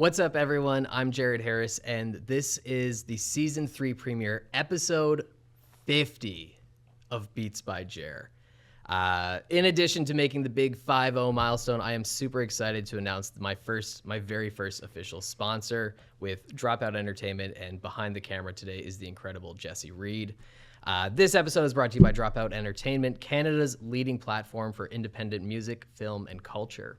What's up, everyone? I'm Jared Harris, and this is the Season 3 premiere, Episode 50 of Beats by Jer. In addition to making the big 5-0 milestone, I am super excited to announce my very first official sponsor with Dropout Entertainment, and behind the camera today is the incredible Jesse Reed. This episode is brought to you by Dropout Entertainment, Canada's leading platform for independent music, film, and culture.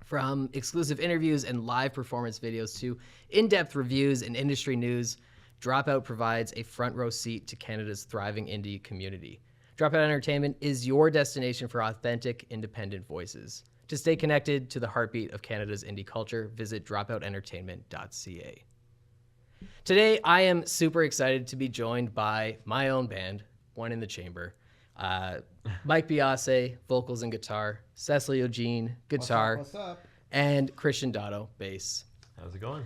From exclusive interviews and live performance videos to in-depth reviews and industry news, Dropout provides a front row seat to Canada's thriving indie community. Dropout Entertainment is your destination for authentic, independent voices. To stay connected to the heartbeat of Canada's indie culture, visit dropoutentertainment.ca. Today, I am super excited to be joined by my own band, One in the Chamber. Mike Biase, vocals and guitar, Cecil Eugene, guitar, What's up? and Christian Dotto, bass. How's it going?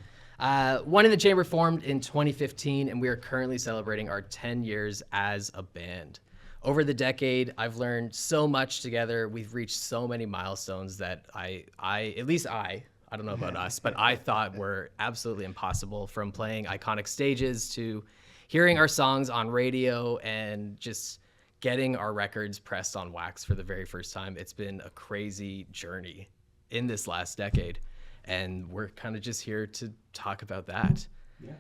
One in the Chamber formed in 2015, and we are currently celebrating our 10 years as a band. Over the decade, I've learned so much together. We've reached so many milestones that I don't know about us, but I thought were absolutely impossible, from playing iconic stages to hearing our songs on radio and just getting our records pressed on wax for the very first time. It's been a crazy journey in this last decade, and we're kind of just here to talk about that. Yeah.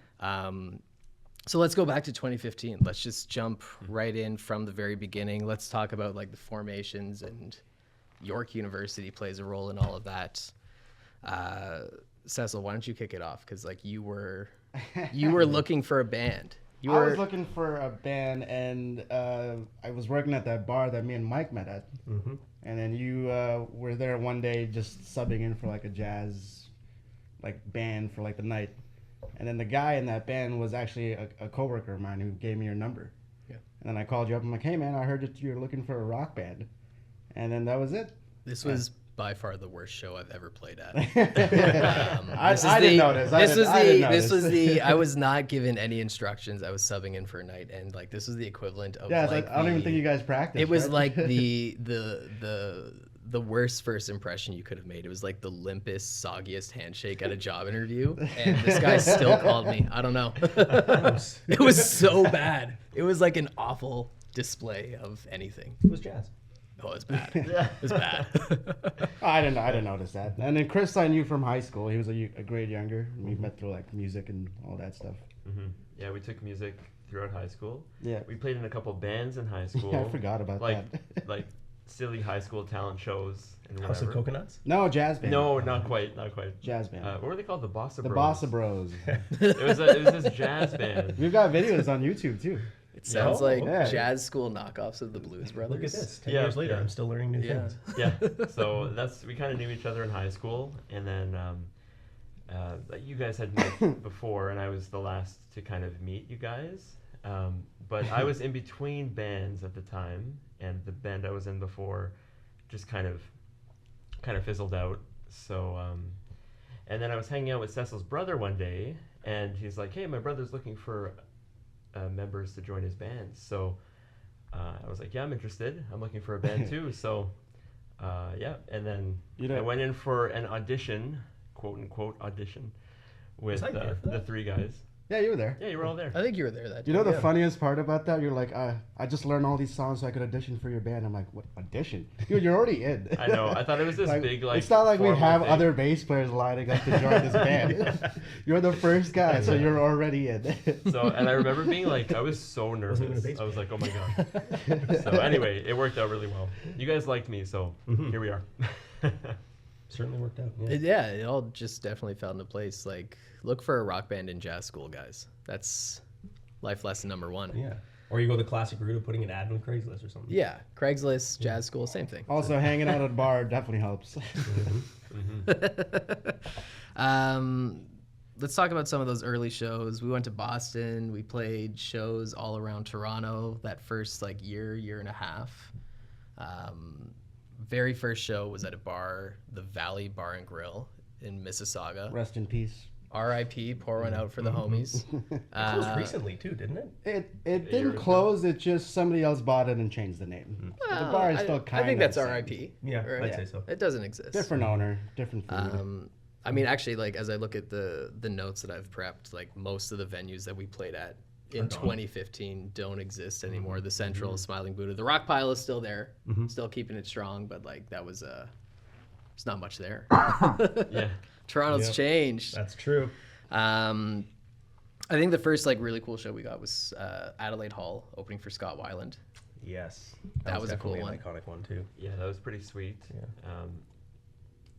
So let's go back to 2015. Let's just jump right in from the very beginning. Let's talk about like the formations, and York University plays a role in all of that. Cecil, why don't you kick it off? Because like you were looking for a band. I was looking for a band, and I was working at that bar that me and Mike met at. Mm-hmm. And then you were there one day just subbing in for like a jazz band for like the night. And then the guy in that band was actually a coworker of mine who gave me your number. Yeah. And then I called you up. I'm like, hey, man, I heard that you're looking for a rock band. And then that was it. This was by far the worst show I've ever played at. I didn't notice. I was not given any instructions. I was subbing in for a night, and like this was the equivalent of I don't even think you guys practiced. It was like the worst first impression you could have made. It was like the limpest, soggiest handshake at a job interview, and this guy still called me. I don't know. It was so bad. It was like an awful display of anything. It was jazz. Oh, it was bad. It was bad. I didn't notice that. And then Chris, I knew from high school. He was a grade younger. We met through like music and all that stuff. Mm-hmm. Yeah, we took music throughout high school. Yeah. We played in a couple bands in high school. Yeah, I forgot about that. Like silly high school talent shows and whatever. House of Coconuts? No, jazz band. No, not quite. Jazz band. What were they called? The Bossa Bros. The Bossa Bros. It was this jazz band. We've got videos on YouTube too. It sounds like jazz school knockoffs of the Blues Brothers. Look at this. 10 years later, I'm still learning new things. Yeah. So we kind of knew each other in high school, and then you guys had met before, and I was the last to kind of meet you guys. But I was in between bands at the time, and the band I was in before just kind of fizzled out. So, and then I was hanging out with Cecil's brother one day, and he's like, "Hey, my brother's looking for members to join his band." So I was like, "Yeah, I'm interested. I'm looking for a band too." So yeah, and then I went in for an audition, quote unquote audition, with the three guys. Yeah, you were there. Yeah, you were all there. I think you were there that day. You know the funniest part about that? You're like, I just learned all these songs so I could audition for your band. I'm like, what, audition? You're already in. I know. I thought it was this big, like, it's not like we have thing. Other bass players lining up to join this band. You're the first guy, so you're already in. So, and I remember being like, I was so nervous. I was like, oh my God. So anyway, it worked out really well. You guys liked me, so here we are. Certainly worked out. Yeah, it all just definitely fell into place. Like, look for a rock band in jazz school, guys. That's life lesson number 1. Yeah. Or you go the classic route of putting an ad on Craigslist or something. Yeah, Craigslist, jazz school, same thing. Also, hanging out at a bar definitely helps. Let's talk about some of those early shows. We went to Boston. We played shows all around Toronto that first year and a half. Very first show was at a bar, the Valley Bar and Grill in Mississauga. Rest in peace. R.I.P. Pour one out for the homies. It closed recently too, didn't it? It didn't close. It just somebody else bought it and changed the name. The bar is still kind of. I think that's R.I.P. Yeah, right? I'd say so. It doesn't exist. Different owner, different food. I mean, actually, like as I look at the notes that I've prepped, like most of the venues that we played at in 2015 don't exist anymore. The Central, Smiling Buddha, the Rock Pile is still there, still keeping it strong, but like that was there's not much there. Yeah. Toronto's changed. That's true. I think the first like really cool show we got was Adelaide Hall opening for Scott Weiland. Yes. That was a cool definitely one. An iconic one too. Yeah, that was pretty sweet. Yeah.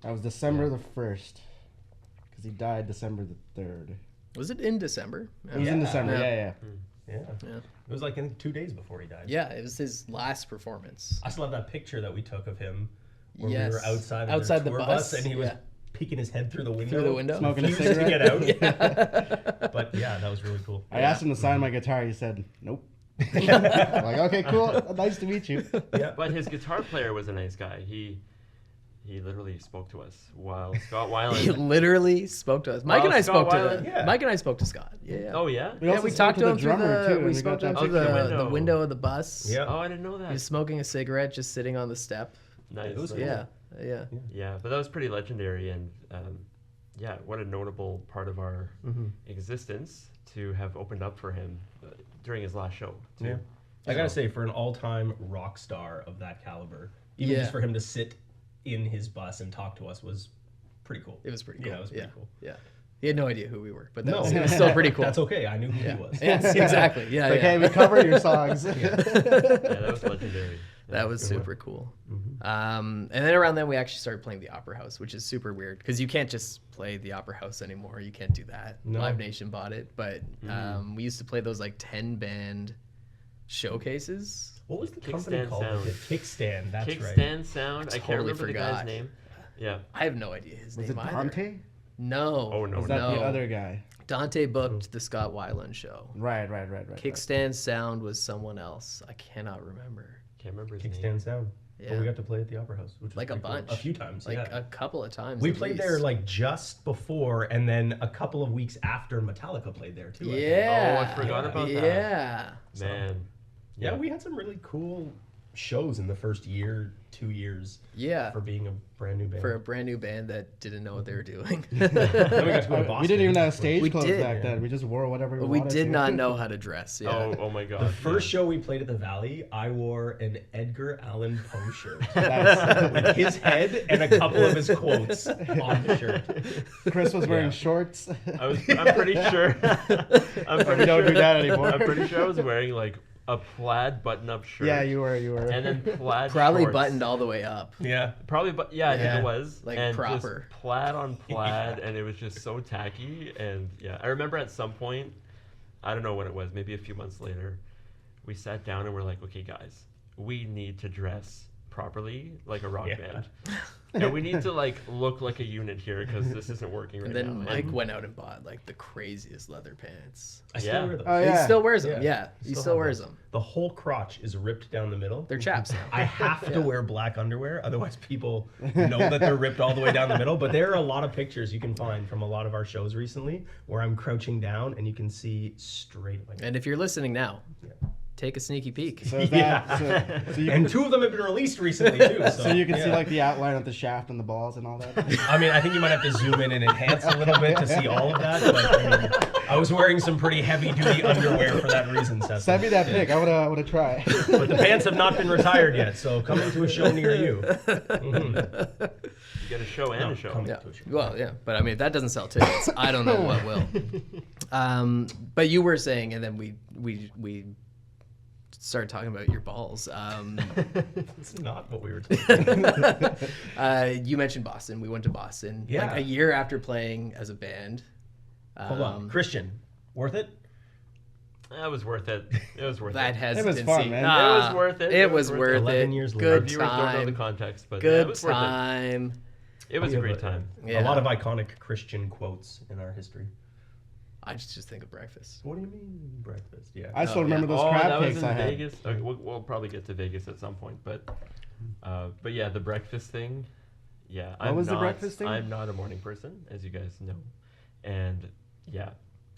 That was December the 1st, because he died December the 3rd. Was it in December? It was in December. Yeah. Yeah. It was like in 2 days before he died. Yeah, it was his last performance. I still have that picture that we took of him when Yes. we were outside Outside the the tour bus, and he was yeah. peeking his head through the window. Through the window? Smoking a Refused to cigarette. get out. But yeah, that was really cool. I asked him to sign my guitar. He said, nope. I'm like, okay, cool. Nice to meet you. Yeah. But his guitar player was a nice guy. He literally spoke to us while Scott He Weiland. literally spoke to us. Mike Well, and I Scott spoke Weiland, to yeah. Mike and I spoke to Scott. Yeah. Oh yeah. Yeah, also we spoke talked to him through drummer, too, and we we spoke got to him that through picture. the window of the bus. Yeah. Oh, I didn't know He that. was smoking a cigarette just sitting on the step. Nice. It was nice. cool. Yeah. Yeah, but that was pretty legendary, and yeah, what a notable part of our existence to have opened up for him during his last show. Too. Yeah. I gotta say, for an all-time rock star of that caliber, even Yeah. just for him to sit in his bus and talk to us was pretty cool. It was pretty cool. Yeah, it was pretty cool. Yeah. He had no idea who we were, but No, it was still pretty cool. That's okay. I knew who he was. Yes, exactly. Yeah, Like, yeah. hey, we covered your songs. Yeah, that was legendary. That was super cool. And then around then we actually started playing the Opera House, which is super weird because you can't just play the Opera House anymore. You can't do that. No. Live Nation bought it, but we used to play those like 10-band showcases. What was the Kickstand company called? Sound. Kickstand. That's right. Kickstand Sound. I can't totally remember the forgot. guy's name. Yeah. I have no idea his Was name it either. Dante? No. Oh, no, Was that no. the other guy? Dante booked the Scott Weiland show. Right. Kickstand Sound was someone else. I cannot remember. Can't remember his Kickstand name. Sound. Yeah. Well, we got to play at the Opera House, which was Like a pretty cool. bunch. A few times, Like yeah. a couple of times. We at played least. there like just before, and then a couple of weeks after Metallica played there too. I think. Yeah. Oh, I forgot about that. Yeah. Man. Yeah, we had some really cool shows in the first year, 2 years Yeah. for being a brand new band. For a brand new band that didn't know what they were doing. Then we got to go to Boston. We didn't even have stage We clothes did. back then. We just wore whatever we we wanted did to. not know how to dress. Yeah. Oh my god. The first show we played at the Valley, I wore an Edgar Allan Poe shirt Nice. with his head and a couple of his quotes on the shirt. Chris was wearing Yeah. shorts. I'm pretty sure. I'm pretty We don't sure, do that anymore. I'm pretty sure I was wearing like a plaid button-up shirt. Yeah, you were. And then plaid Probably shorts. buttoned all the way up. Yeah. Probably, but yeah, I think Yeah, it was like and proper. just plaid on plaid, and it was just so tacky. And yeah, I remember at some point, I don't know when it was, maybe a few months later, we sat down and we're like, okay, guys, we need to dress properly like a rock Yeah. band, and we need to like look like a unit here because this isn't working right And then now. Mike And- went out and bought like the craziest leather pants. I still Yeah. wear those. Oh, He yeah. still wears them. Yeah. Yeah. He Still still have wears those. them. The whole crotch is ripped down the middle. They're chaps now. I have to wear black underwear, otherwise people know that they're ripped all the way down the middle. But there are a lot of pictures you can find from a lot of our shows recently where I'm crouching down and you can see straight at my And if you're listening now, Yeah. take a sneaky peek. So is that so you And can, two of them have been released recently too. So, so you can see yeah. like the outline of the shaft and the balls and all that. I mean, I think you might have to zoom in and enhance a little bit to see all of that. But I mean, I was wearing some pretty heavy-duty underwear for that reason, Seth. Send me that pic. I wanna try. But the pants have not been retired yet, so coming to a show near you. you get a show and a show. coming Yeah. to a show. Well, yeah, but I mean, if that doesn't sell tickets, I don't know what will. But you were saying, and then we started talking about your balls. That's not what we were talking You mentioned Boston. We went to Boston Yeah. like a year after playing as a band. Hold on. Christian, worth it? That was worth it. It was worth That it. hesitancy. fun, man. It was worth it. It was worth 11 it. years later. Our Good viewers don't know the time. context, but yeah, Good it was worth it. time. It was We a have great time. Yeah. A lot of iconic Christian quotes in our history. I just think of breakfast. What do you mean breakfast? Yeah. I still Oh, remember yeah. those Oh, crab that was cakes in I had. Vegas. Okay, we'll probably get to Vegas at some point, but yeah, the breakfast thing. Yeah, What was the breakfast thing? I'm not a morning person, as you guys know, and yeah,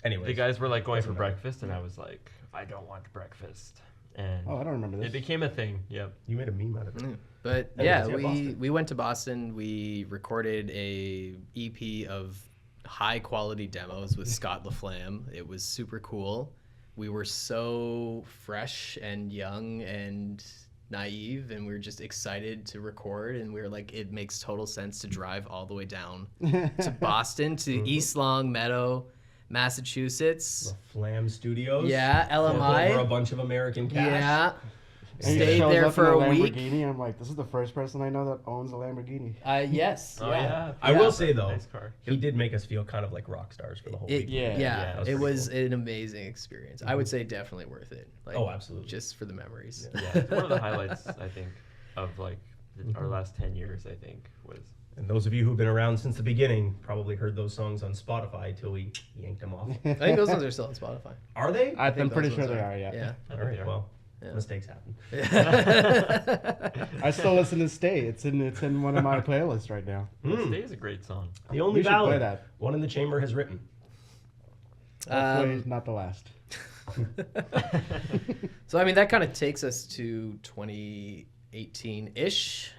Anyways, the guys were like going for doesn't matter. breakfast, and I was like, I don't want breakfast, and Oh, I don't remember it this. became a thing. Yep. you made a meme out of it. But Anyways, yeah, Boston. we went to Boston. We recorded a EP of high quality demos with Scott LaFlamme. It was super cool. We were so fresh and young and naive, and we were just excited to record. And we were like, it makes total sense to drive all the way down to Boston, to East Long Meadow, Massachusetts. The Flam Studios. Yeah, Fork LMI. over a bunch of American cash. Yeah. And he Stayed shows there up for in a week. Lamborghini. I'm like, this is the first person I know that owns a Lamborghini. Yes. Oh yeah. I will say though, Nice car. he did make us feel kind of like rock stars for the whole week. Yeah. that was it pretty was an amazing experience. I would say definitely worth it. Like, Oh, absolutely. Just for the memories. Yeah, it's one of the highlights I think of like our last 10 years. I think was And those of you who've been around since the beginning probably heard those songs on Spotify till we yanked them off. I think those ones are still on Spotify. Are they? I'm think pretty those sure ones they are. are, yeah. Yeah. I All think right. they are. Well, Yeah. mistakes happen. I still listen to Stay. It's in one of my playlists right now. Stay is a great song. The only We should play ballad that. one in the chamber has written. Hopefully not the last. So I mean that kind of takes us to 2018-ish.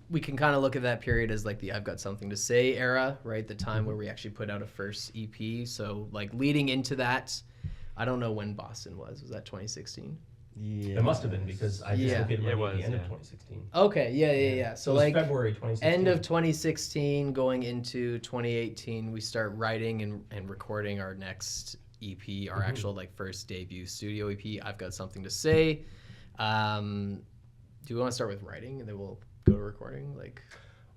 We can kind of look at that period as like the I've Got Something to Say era, right? The time where we actually put out a first EP. So like leading into that, I don't know when Boston was. Was that 2016? Yeah. It must have been because I Yeah. dislocated my It knee was, at the end of yeah. 2016. Okay, yeah. So it was like February 2016. end of 2016 going into 2018 we start writing and recording our next EP, our actual like first debut studio EP, I've Got Something to Say. Do we want to start with writing and then we'll go to recording? Like,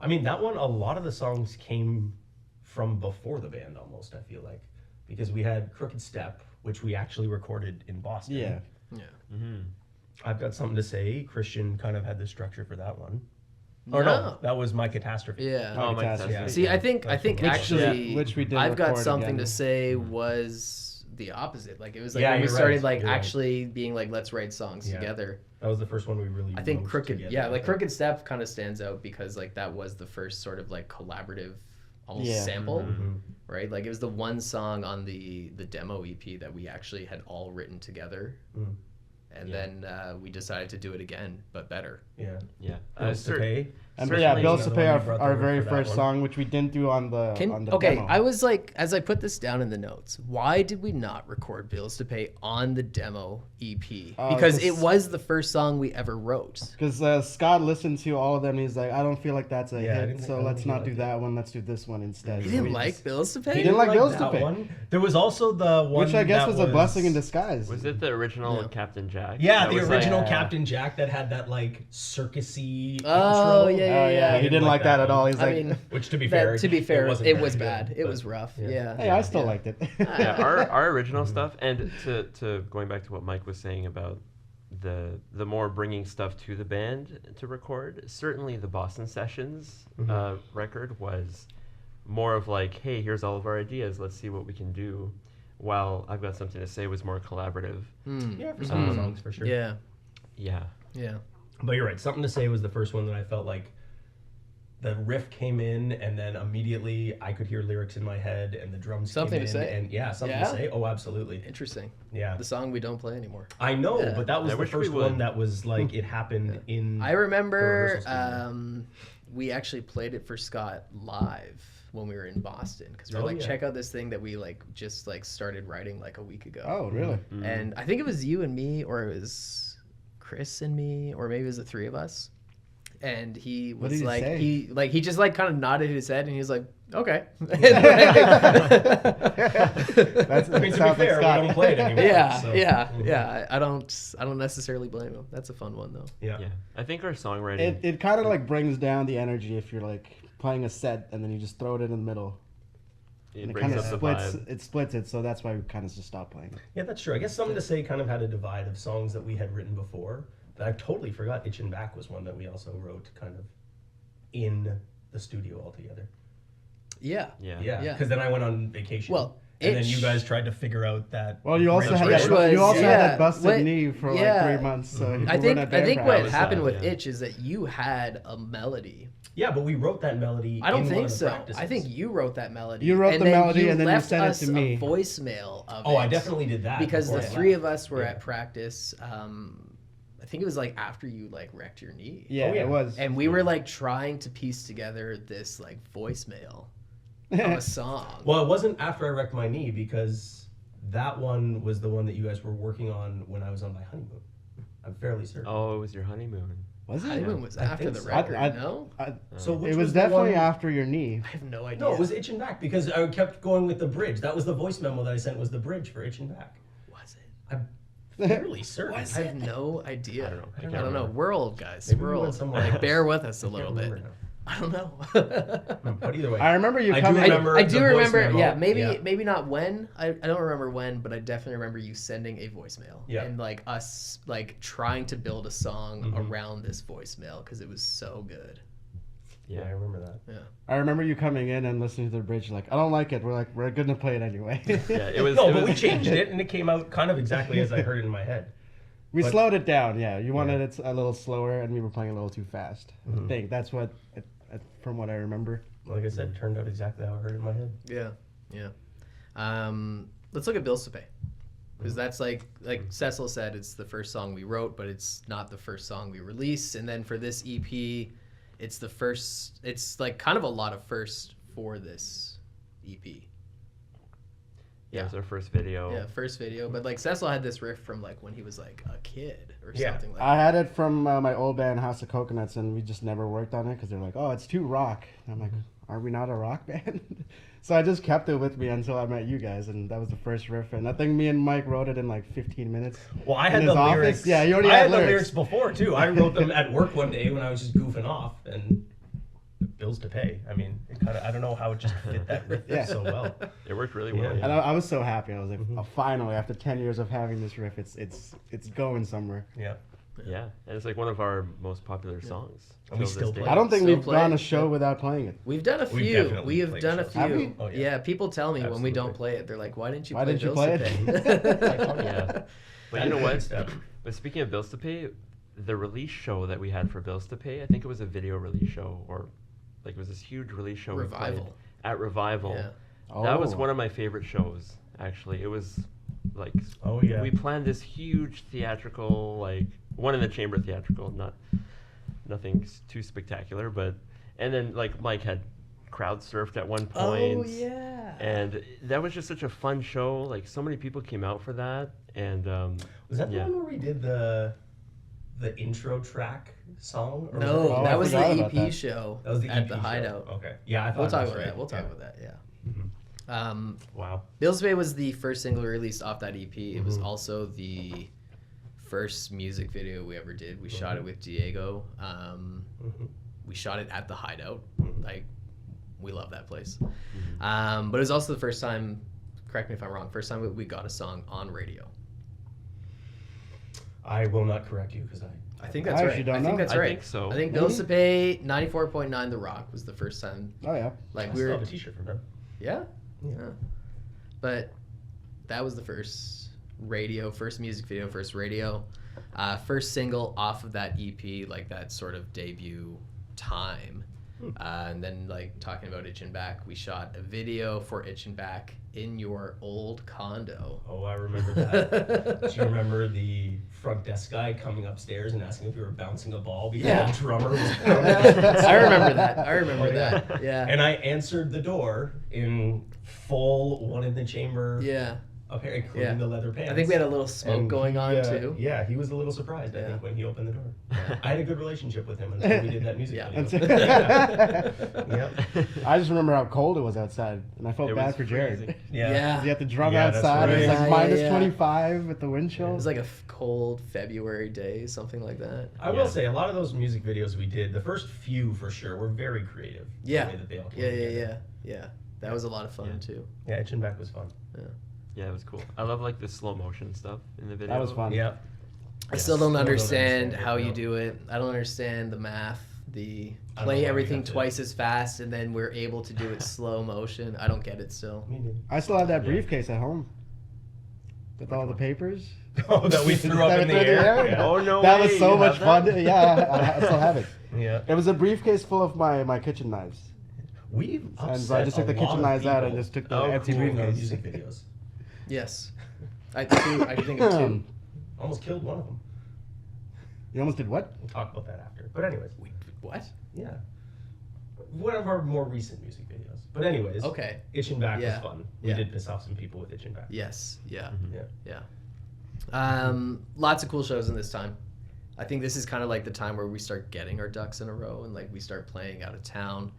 I mean, that one, a lot of the songs came from before the band almost, I feel like. Because we had Crooked Step, which we actually recorded in Boston. Yeah. I've Got Something to Say. Christian kind of had the structure for that one. Or no, that was My Catastrophe. Yeah. Oh, my Mike Catastrophe. Catastrophe. See, I think Which- actually which we did I've Got record Something again. to Say was the opposite. Like it was like Yeah, when we you're started right, like you're right. actually being like let's write songs Yeah. together. That was the first one we really I think wrote Crooked, together, yeah, I like think. Crooked Step kind of stands out because like that was the first sort of like collaborative, almost Yeah. sample, Mm-hmm. right? Like it was the one song on the demo EP that we actually had all written together, Mm. and then we decided to do it again, but better. Yeah. Yeah. Bills to Pay. And Certainly yeah, is Bills to another Pay, one you brought our over very for that first one. song, which we didn't do on the Okay, demo. I was like, as I put this down in the notes, why did we not record Bills to Pay on the demo EP? Because it was the first song we ever wrote. Because Scott listened to all of them, and he's like, I don't feel like that's a Yeah, I hit, didn't- I so don't let's think he not do liked that one. Let's do this one instead. He So didn't we like just- Bills to Pay? He didn't like Bills to that Pay. one. There was also the one Which I guess that was a blessing in disguise. Was it the original Yeah. Captain Jack? Yeah, That the was, original like- Captain Jack that had that like circusy Oh, intro. yeah. Oh yeah, he didn't like that at all. He's I like, mean, Which to be fair, wasn't it very was good, bad. It but- was rough. yeah. Yeah. hey, I still liked it. Yeah, our original stuff, and to going back to what Mike was saying about the more bringing stuff to the band to record, certainly the Boston Sessions record was more of like, hey, here's all of our ideas, let's see what we can do, while I've Got Something to Say was more collaborative. Yeah, for some songs for sure. Yeah. Yeah. Yeah. But you're right. Something to Say was the first one that I felt like the riff came in, and then immediately I could hear lyrics in my head, and the drums Something came to in, Say? and yeah, Something Yeah? to Say. Oh, absolutely. Interesting. Yeah, The song we don't play anymore. I know, Yeah. but that was I the wish we first would. one that was like it happened in. I the remember rehearsal studio. we actually played it for Scott live when we were in Boston because we were Oh, like, yeah. check out this thing that we like just like started writing like a week ago. Oh, really? And I think it was you and me, or it was Chris and me, or maybe it was the three of us. And he What was did he like, say? he just like kind of nodded his head, and he was like, okay. That's, I mean, to be sounds like fair, we Scott. don't play it anymore. yeah, so- yeah. I don't necessarily blame him. That's a fun one though. yeah. Yeah. I think our songwriting. It kind of like brings down the energy if you're like playing a set and then you just throw it in the middle. it And it brings kind of up the splits. vibe. It splits it, so that's why we kind of just stopped playing. Yeah, that's true. I guess Something to Say kind of had a divide of songs that we had written before that I totally forgot. Itchin' Back was one that we also wrote kind of in the studio altogether. Yeah. Yeah. Yeah, Yeah. because then I went on vacation. Well, and then Itch- you guys tried to figure out that. Well, you also Rage had Which Red. was- you also had yeah, that busted what- knee for yeah. like 3 months. So you I weren't think at band what practice. happened sad, with yeah. Itch is that you had a melody. Yeah, but we wrote that melody. I don't in one think of the so. practices. I think you wrote that melody. You wrote the then melody and then you left sent it us to me. a voicemail of Oh, it I definitely did that because the before I three left. of us were Yeah. at practice. I think it was like after you like wrecked your knee. Yeah, Oh, yeah. it was. And we were like trying to piece together this like voicemail of a song. Well, it wasn't after I wrecked my knee because that one was the one that you guys were working on when I was on my honeymoon. I'm fairly certain. Oh, it was your honeymoon. Was it? Honeymoon was I after think the so. record, I- no? So which It was the definitely one- after your knee. I have no idea. No, it was Itchin' Back because I kept going with the bridge. That was the voice memo that I sent was the bridge for Itchin' Back. Was it? I'm fairly certain. I have no idea. I don't know. I I can't don't know. remember. We're old, guys. Maybe We're we went old. somewhere Like, else. bear with us a I little can't bit. remember I don't know. But either way, I remember you I do coming. remember- I do the voice remember. memo. Yeah, maybe Yeah. maybe not when. I don't remember when, but I definitely remember you sending a voicemail. Yeah. And like us like trying to build a song Mhm. around this voicemail because it was so good. yeah, I remember that. Yeah. I remember you coming in and listening to the bridge. Like, I don't like it. We're like, we're gonna play it anyway. Yeah, it was. No, it but was, we changed it and it came out kind of exactly as I heard it in my head. We But- slowed it down. Yeah, you wanted it a little slower, and we were playing a little too fast. Mhm. I think that's what, from what I remember. Like I said, it turned out exactly how I heard it in my head. Yeah. Yeah. Let's look at Bills to Pay. Because that's like Cecil said, it's the first song we wrote, but it's not the first song we released. And then for this EP, it's the first. It's like kind of a lot of firsts for this EP. yeah, it was our first video. Yeah, first video. But like Cecil had this riff from like when he was like a kid or Yeah. something like I that. had it from my old band House of Coconuts, and we just never worked on it because they're like, "Oh, it's too rock." And I'm like, "Are we not a rock band?" So I just kept it with me until I met you guys, and that was the first riff. And I think me and Mike wrote it in like 15 minutes. Well, I In had his the office? lyrics. Yeah, you already I had had the lyrics. lyrics before too. I wrote them at work one day when I was just goofing off and bills to pay. I mean, it kind of I don't know how it just fit that riff Yeah. so well. It worked really Yeah. well. And I was so happy. I was like, Mhm. oh, finally, after 10 years of having this riff, it's going somewhere. Yeah. Yeah, and it's like one of our most popular songs. And we till this still day. play I don't think Still we've play gone it? a show Yeah. without playing it. We've done a We've few. definitely We have played done a shows. few. Have we? Oh, yeah. yeah. People tell me when we don't Absolutely. play it, they're like, "Why didn't you Why play didn't you Bills play to it? Pay?" Yeah. But you know Good what? step. But speaking of Bills to Pay, the release show that we had for Bills to Pay, I think it was a video release show, or like it was this huge release show we played Revival. at Revival. Yeah. That was Oh. one of my favorite shows. Actually, it was like Oh yeah. we planned this huge theatrical, like one in the chamber theatrical, nothing too spectacular, but and then like Mike had crowd surfed at one point. Oh yeah. And that was just such a fun show. Like so many people came out for that, and Was that the yeah. one where we did the intro track song? Or No, Oh, I that was the forgot about EP that. show That was the at EP the show. Hideout. Okay. Yeah, I thought We'll talk that's about right. that. We'll talk Yeah. about that. Yeah. Mhm. Wow. Bills to Pay was the first single released off that EP. It was Mhm. also the first music video we ever did. We shot it with Diego. Mhm. We shot it at the Hideout. Mhm. Like, we love that place. But it was also the first time, correct me if I'm wrong, first time we got a song on radio. I will not correct you because I think that's I right. actually don't I think know. that's I right. think so. I think Bills to Pay 94.9 The Rock was the first time. Oh, yeah. Like, I we still were. have a T-shirt from them. Yeah? Yeah. Yeah. But that was the first radio, first music video, first radio, first single off of that EP, like that sort of debut time. And then, like, talking about Itchin' Back, we shot a video for Itchin' Back in your old condo. Oh, I remember that. Do you remember the front desk guy coming upstairs and asking if you were bouncing a ball because Yeah. the drummer was I pounding? remember that. I remember Oh, yeah. that. Yeah. And I answered the door in full one in the chamber, Yeah. apparently including Yeah. the leather pants. I think we had a little smoke And going he, on, too. Yeah, he was a little surprised, I Yeah. think, when he opened the door. I had a good relationship with him until we did that music Yeah. video. Yep. I just remember how cold it was outside, and I felt It bad was for Jared. freezing. Yeah. He had to drum Yeah, that's outside. It was right. like Yeah, minus yeah. 25 with the wind chill. It was like a cold February day, something like that. I Yeah. will say, a lot of those music videos we did, the first few for sure, were very creative. Yeah. The way that they all came Yeah, together. yeah. That was a lot of fun, Yeah. too. Yeah, Itchin' Back was fun. Yeah, it was cool. I love like the slow motion stuff in the video. That was fun. Yeah. I Yes. still don't Still don't understand understand it, how you no. do it. I don't understand the math. The I don't know why play we everything have to- twice as fast and then we're able to do it slow motion. I don't get it still. Me neither. I still have that Yeah. briefcase at home with all the papers. Oh, that we threw up That in the we threw air? Yeah. Oh no! That way, was so you much have fun. that? Yeah, I still have it. Yeah. It was a briefcase full of my kitchen knives. We've And so I just took the kitchen knives out and just took the Oh, empty cool. briefcase. music videos. Yes. I can think of two. Almost killed one of them. You almost did what? We'll talk about that after. But anyways, What? yeah. One of our more recent music videos. But anyways, Okay. Itchin' Back Yeah. was fun. We Yeah. did piss off some people with Itchin' Back. Yes. Yeah. Yeah. Yeah. Lots of cool shows in this time. I think this is kind of like the time where we start getting our ducks in a row and like we start playing out of town.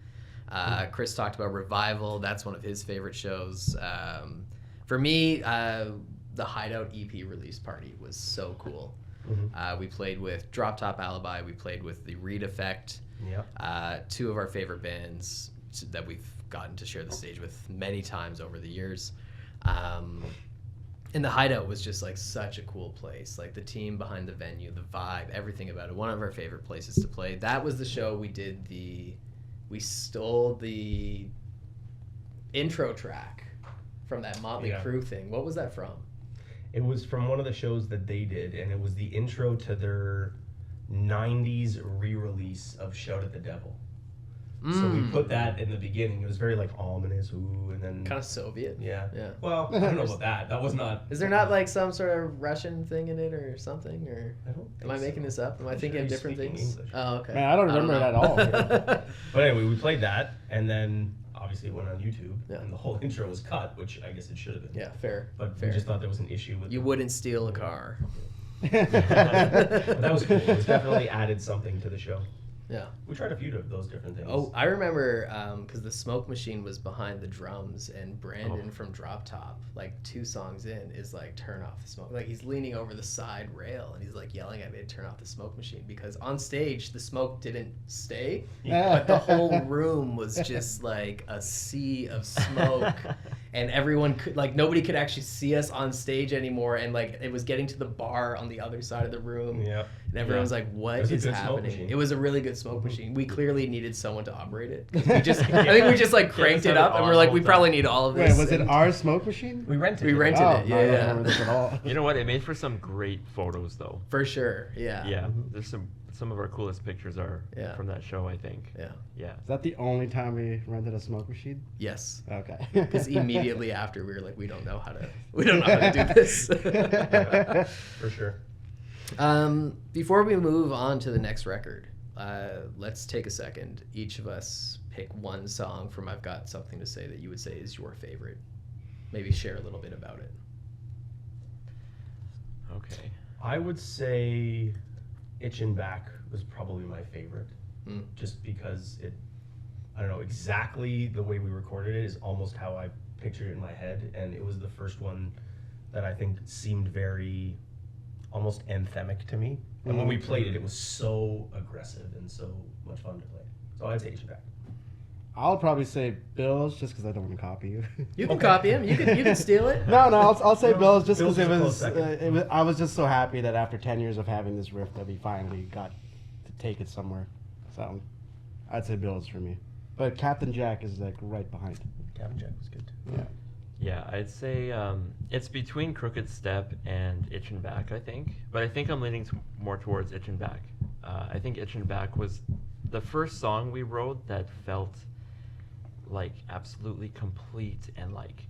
Chris talked about Revival. That's one of his favorite shows. For me, the Hideout EP release party was so cool. We played with Drop Top Alibi. We played with the Reed Effect. Yeah. Two of our favorite bands that we've gotten to share the stage with many times over the years. And the Hideout was just like such a cool place. Like the team behind the venue, the vibe, everything about it. One of our favorite places to play. That was the show we stole the intro track from that Motley Yeah. Crue thing. What was that from? It was from one of the shows that they did, and it was the intro to their 90s re-release of Shout at the Devil. So we put that in the beginning. It was very like ominous, ooh, and then Kind of Soviet. yeah. Yeah. Well, I don't know about that. That was not. Is there not like some sort of Russian thing in it or something? Or I don't. am I making this up? Am I I'm thinking sure of he's different speaking things? English. Oh, okay. Man, I don't remember it at all. But anyway, we played that, and then obviously it went on YouTube, Yeah. and the whole intro was cut, which I guess it should have been. Yeah, fair. But fair. we just thought there was an issue with. You wouldn't steal a car. But that was cool. It was definitely added something to the show. Yeah. We tried a few of those different things. Oh, I remember because the Smoke Machine was behind the drums, and Brandon from Drop Top, like 2 songs in, is like, turn off the smoke. Like he's leaning over the side rail and he's like yelling at me to turn off the Smoke Machine because on stage the smoke didn't stay, but the whole room was just like a sea of smoke, and everyone could like nobody could actually see us on stage anymore, and like it was getting to the bar on the other side of the room. Yeah. And everyone's like, "What It was a is good smoke happening?" machine. It was a really good smoke machine. We clearly needed someone to operate it. 'Cause we just, I think we just like cranked it up, and we're like, "We probably need all of Wait, this." was it and our smoke machine? We rented. We it. rented Oh, it. no, I don't Yeah, remember this at all. You know what? It made for some great photos, though. for sure. Yeah. Yeah, there's some of our coolest pictures are Yeah. from that show, I think. Yeah. Yeah. Is that the only time we rented a smoke machine? Yes. Okay. Because immediately after we were like, we don't know how to do this. For sure. Before we move on to the next record, let's take a second. Each of us pick one song from I've Got Something to Say that you would say is your favorite. Maybe share a little bit about it. Okay. I would say Itchin' Back was probably my favorite. Mm. Just because I don't know, exactly the way we recorded it is almost how I pictured it in my head. And it was the first one that I think seemed very almost anthemic to me. And when we played it, it was so aggressive and so much fun to play. So I'd say Itchin' Back. I'll probably say Bills just because I don't want to copy you. You can copy him. You can steal it. No, I'll say No, Bills just because Bills it is a was, close second. it was. I was just so happy that after 10 years of having this riff that we finally got to take it somewhere. So I'd say Bills for me. But Captain Jack is like right behind. Captain Jack was good too. Yeah. Yeah, I'd say it's between Crooked Step and Itchin' Back, I think. But I think I'm leaning more towards Itchin' Back. I think Itchin' Back was the first song we wrote that felt like absolutely complete and like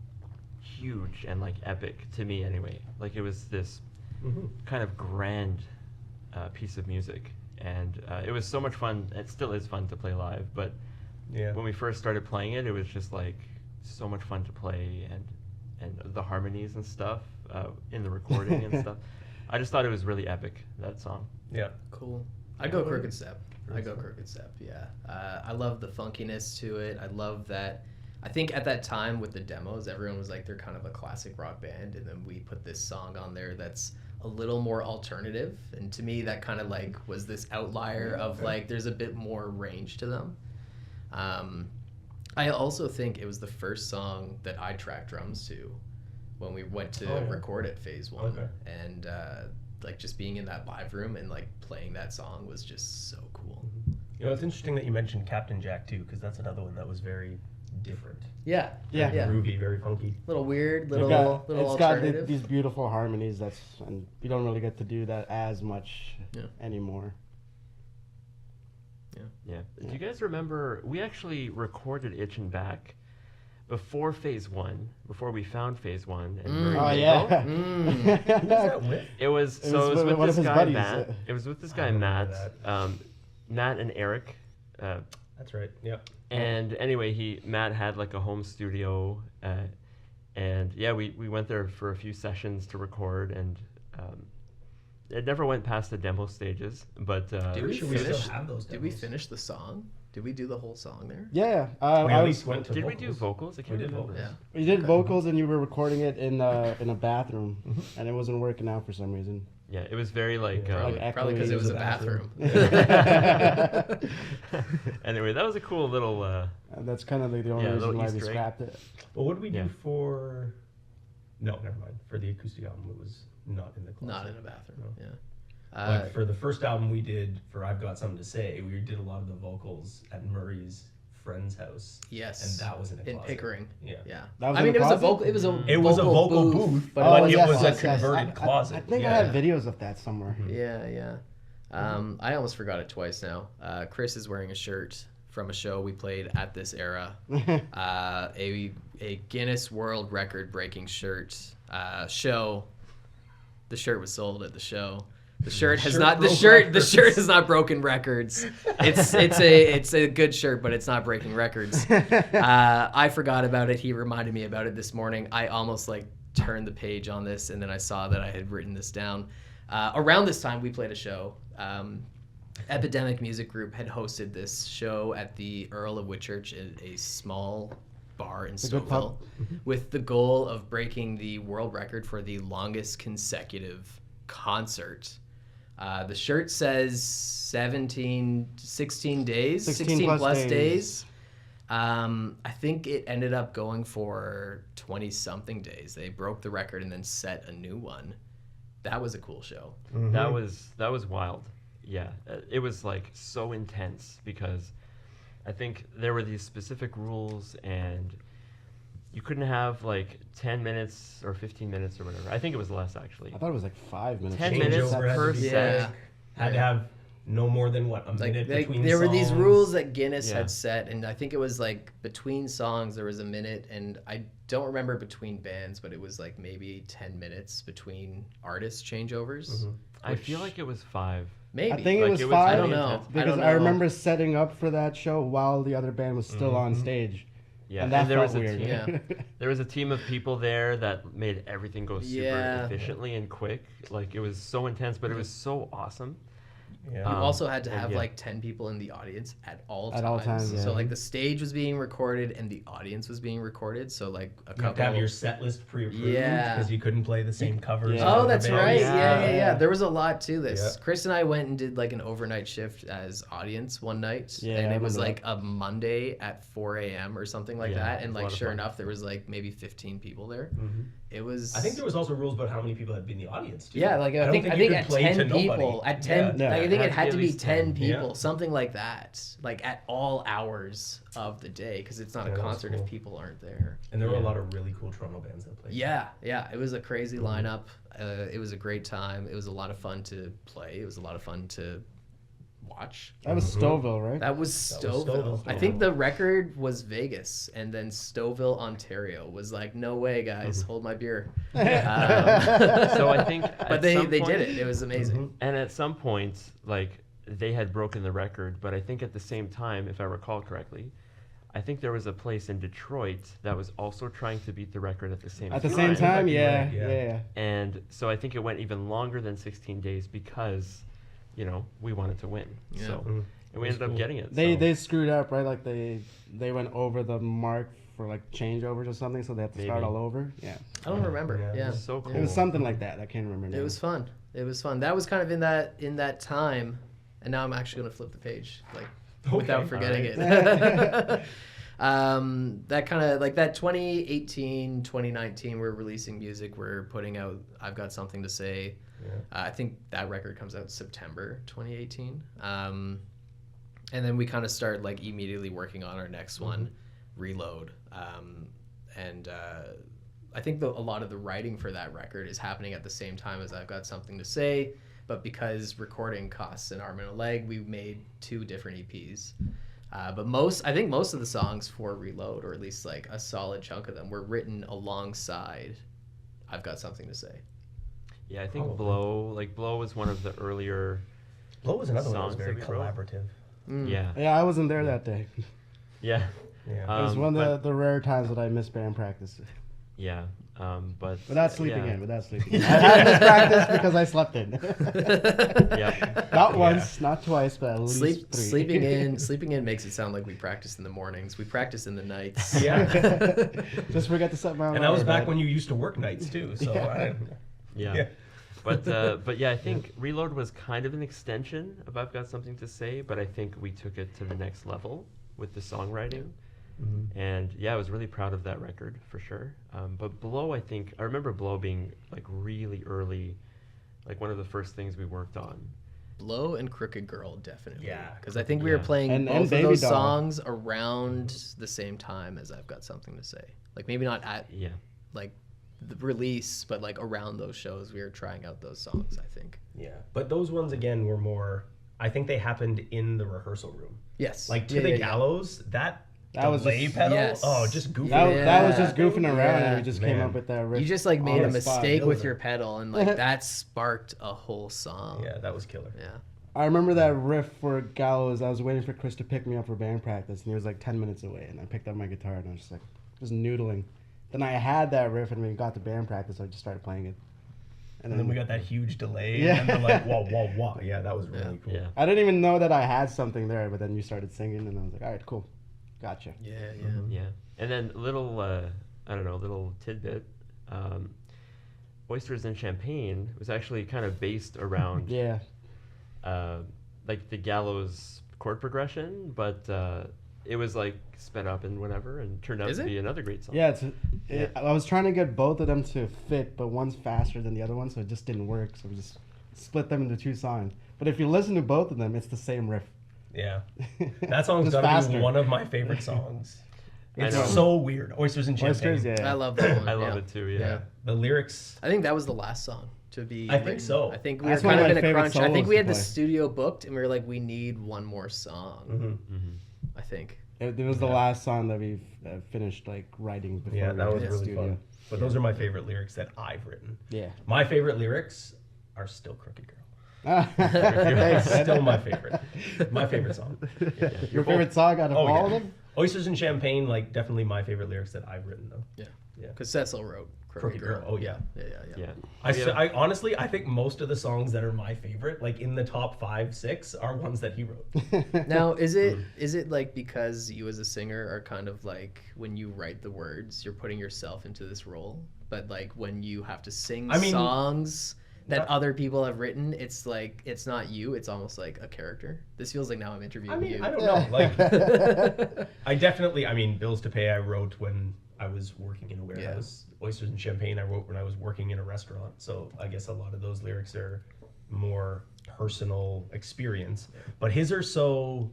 huge and like epic to me anyway. Like it was this kind of grand piece of music. And it was so much fun. It still is fun to play live, but Yeah. when we first started playing it, it was just like so much fun to play and the harmonies and stuff in the recording and stuff. I just thought it was really epic, that song. Yeah. Cool. I go Crooked Step. Crooked Step, yeah. I love the funkiness to it. I love that. I think at that time with the demos, everyone was like, they're kind of a classic rock band. And then we put this song on there that's a little more alternative. And to me, that kind of like was this outlier of like, there's a bit more range to them. I also think it was the first song that I tracked drums to when we went to record at Phase One. Okay. And like just being in that live room and like playing that song was just so cool. You know, it's interesting that you mentioned Captain Jack too, because that's another one that was very different. Yeah. Yeah. Yeah. Groovy, very funky. Little weird, It's little got alternative. these beautiful harmonies. And we don't really get to do that as much Yeah. anymore. Yeah. Do you guys remember, we actually recorded Itchin' Back before phase 1, before we found phase 1 and Mm. Murray Oh Maple. yeah. Who was that with? It was It so was it was with with one of this his guy buddies. Matt. It was with this guy I remember Matt. Matt and Eric. That's right. Yep. And anyway, Matt had like a home studio, and yeah, we went there for a few sessions to record, and it never went past the demo stages. But Did we Should we still finish? have those Did we demos? finish the song? Did we do the whole song there? Yeah. We I at was, least went to did vocals. we do vocals? I can't We did remember. vocals. Yeah. you did vocals and you were recording it in a bathroom, and it wasn't working out for some reason. Yeah, it was very like. Yeah. Like Probably because echoey. it was a bathroom. bathroom. Anyway, that was a cool little. And that's kind of like the only Yeah, reason little why we Easter egg. scrapped it. But what did we do Yeah. for? No, never mind. For the acoustic album, it was not in the closet. Not in a bathroom. No. Yeah. Like for the first album we did for I've Got Something to Say, we did a lot of the vocals at Murray's friend's house. Yes. And that was in a In closet. Pickering. Yeah. Yeah. That was I in mean, the it was a closet? vocal. It was a. It was a vocal booth, but but it yes, was a yes, yes. converted closet. I think Yeah. I had videos of that somewhere. Yeah, yeah. I almost forgot it twice now. Chris is wearing a shirt from a show we played at this era. A Guinness World Record breaking shirt show. The shirt was sold at the show. The shirt has shirt not. The broke shirt. records. The shirt has not broken records. It's a good shirt, but it's not breaking records. I forgot about it. He reminded me about it this morning. I almost like turned the page on this, and then I saw that I had written this down. Around this time, we played a show. Epidemic Music Group had hosted this show at the Earl of Whitchurch, a small bar in a good Stouffville, pub. with the goal of breaking the world record for the longest consecutive concert. The shirt says 16 days, 16 plus days. I think it ended up going for 20 something days. They broke the record and then set a new one. That was a cool show. Mm-hmm. That was wild. Yeah, it was like so intense because I think there were these specific rules and you couldn't have like 10 minutes or 15 minutes or whatever. I think it was less actually. I thought it was like 5 minutes. 10 Changeover minutes had to per be set. Yeah. Had to have no more than a Like minute between there were these songs. rules that Guinness Yeah. had set, and I think it was like between songs there was a minute, and I don't remember between bands, but it was like maybe 10 minutes between artist changeovers. Mhm. I feel like it was 5. Maybe. I think Like, it was it was 5. I don't really know. intense. Because don't I know. remember setting up for that show while the other band was still on stage. Yeah, And that there felt was a weird. team. Yeah. There was a team of people there that made everything go super Yeah. efficiently and quick. Like it was so intense, but it was so awesome. Yeah. You also had to and have yeah. like 10 people in the audience at all times. At all times, So yeah. like the stage was being recorded and the audience was being recorded. So like a You have to couple. have your set list pre-approved Yeah. because you couldn't play the same covers. Yeah. as Oh, other that's bands. right. Yeah. Yeah. There was a lot to this. Yeah. Chris and I went and did like an overnight shift as audience one night. Yeah, and I it was remember like a Monday at 4 a.m. or something like Yeah, that. it And was a like lot of sure fun. enough, there was like maybe 15 people there. Mhm. It was. I think there was also rules about how many people had been in the audience too. Yeah, like I don't think you at could play 10 to nobody. people, at 10, Yeah. like, I think it had to be least 10 10. people, Yeah. something like that, like at all hours of the day, because it's not Yeah, a that was concert cool. if people aren't there. And there were a Yeah. lot of really cool Toronto bands that played. Yeah, it was a crazy lineup. It was a great time. It was a lot of fun to play. It was a lot of fun to watch. That was Stouffville, right? That was Stouffville. I think the record was Vegas, and then Stouffville, Ontario was like, no way, guys, hold my beer. So I think, but at they some did point- it. It was amazing. And at some point, like they had broken the record, but I think at the same time, if I recall correctly, I think there was a place in Detroit that was also trying to beat the record at the same At time. the same Right. time, Might be yeah, right, yeah. yeah. And so I think it went even longer than 16 days because, you know, we wanted to win. Yeah. So Mhm. and we That's ended up cool. getting it. They so. they screwed up, right? Like they went over the mark for like changeovers or something, so they had to start Maybe. all over. Yeah, I don't remember. Yeah, it Yeah. It was so cool. it was something like that. I can't remember. It was fun. It was fun. That was kind of in that time, and now I'm actually gonna flip the page, like without Okay, forgetting alright. it. That kind of like that 2018, 2019, we're releasing music. We're putting out I've Got Something to Say. Yeah. I think that record comes out September 2018. And then we kind of start like immediately working on our next one, Reload. I think a lot of the writing for that record is happening at the same time as I've Got Something to Say, but because recording costs an arm and a leg, we made 2 different EPs. But I think most of the songs for Reload, or at least like a solid chunk of them, were written alongside I've Got Something to Say. Yeah, I think Probably. Blow was one of the earlier. Blow was another one that was Songs very that we wrote. collaborative. Yeah, Yeah, I wasn't there that day. yeah, Yeah. It was one but- of the rare times that I missed band practice. yeah. But Without sleeping yeah. in, without sleeping in. I had this practice because I slept in. Yeah. Not once, not twice, but at least three. Sleeping in makes it sound like we practice in the mornings. We practice in the nights. Yeah. Just forget to set my alarm. And that was back right? when you used to work nights too. So Yeah. Yeah. But yeah, I think Reload was kind of an extension of I've Got Something to Say, but I think we took it to the next level with the songwriting. And yeah, I was really proud of that record for sure. But Blow, I remember Blow being like really early, like one of the first things we worked on. Blow and Crooked Girl, definitely. Yeah. Because I think we were Yeah. playing And both of Baby those Doll. songs around the same time as I've Got Something to Say. Like maybe not at Yeah. like the release, but like around those shows, we were trying out those songs, I think. Yeah. But those ones again were more. I think they happened in the rehearsal room. Yes. Like to Yeah, the yeah, gallows. That was delay just- pedal. Yes. Oh, just goofy. That was Yeah. just goofing around, and we just came Man. up with that yeah. riff. You just like made on a the spot. mistake with Killer. your pedal, and like that sparked a whole song. Yeah, that was killer. Yeah. I remember that riff for Gallows. I was waiting for Chris to pick me up for band practice, and he was like 10 minutes away. And I picked up my guitar, and I was just like, just noodling. Then I had that riff, and when we got to band practice, I just started playing it. And then we got that huge delay. Yeah. And then like wah wah wah. Yeah, that was really cool. Yeah. I didn't even know that I had something there, but then you started singing, and I was like, all right, cool. Gotcha. Yeah, yeah. Yeah. And then little tidbit. Oysters and Champagne was actually kind of based around Yeah. like the Gallows chord progression, but it was like sped up and whatever, and turned out Is to it? be another great song. Yeah, Yeah. I was trying to get both of them to fit, but one's faster than the other one, so it just didn't work. So we just split them into two songs. But if you listen to both of them, it's the same riff. Yeah. That song's Just gotta faster. be one of my favorite songs. I It's know. so weird. Oysters and Champagne. Oysters, yeah. I love that one. I love yeah. it too. Yeah. Yeah. The lyrics. I think that was the last song to be. I think written. so. I think we That's were one kind of of my in a favorite crunch. I think solos we to had the play. studio booked, and we were like, we need one more song. Mm-hmm. I think. It was the last song that we finished like writing before Yeah, we that went was to the really studio. fun. But those are my favorite lyrics that I've written. Yeah. My favorite lyrics are still Crooked Girl. Thanks, man. Still my favorite. My favorite song. Your favorite song out of all of them? Oysters and Champagne, like definitely my favorite lyrics that I've written though. Yeah. Yeah. Because Cecil wrote Crooked Girl. Oh yeah. Yeah. Yeah. I honestly, I think most of the songs that are my favorite, like in the top 5, 6, are ones that he wrote. Now, is it like because you as a singer are kind of like when you write the words, you're putting yourself into this role, but like when you have to sing I mean, songs that not- other people have written, it's like it's not you, it's almost like a character. This feels like now I'm interviewing I mean, you. I don't know. Like, I definitely, I mean, Bills to Pay I wrote when I was working in a warehouse. Oysters and Champagne I wrote when I was working in a restaurant. So I guess a lot of those lyrics are more personal experience. But his are so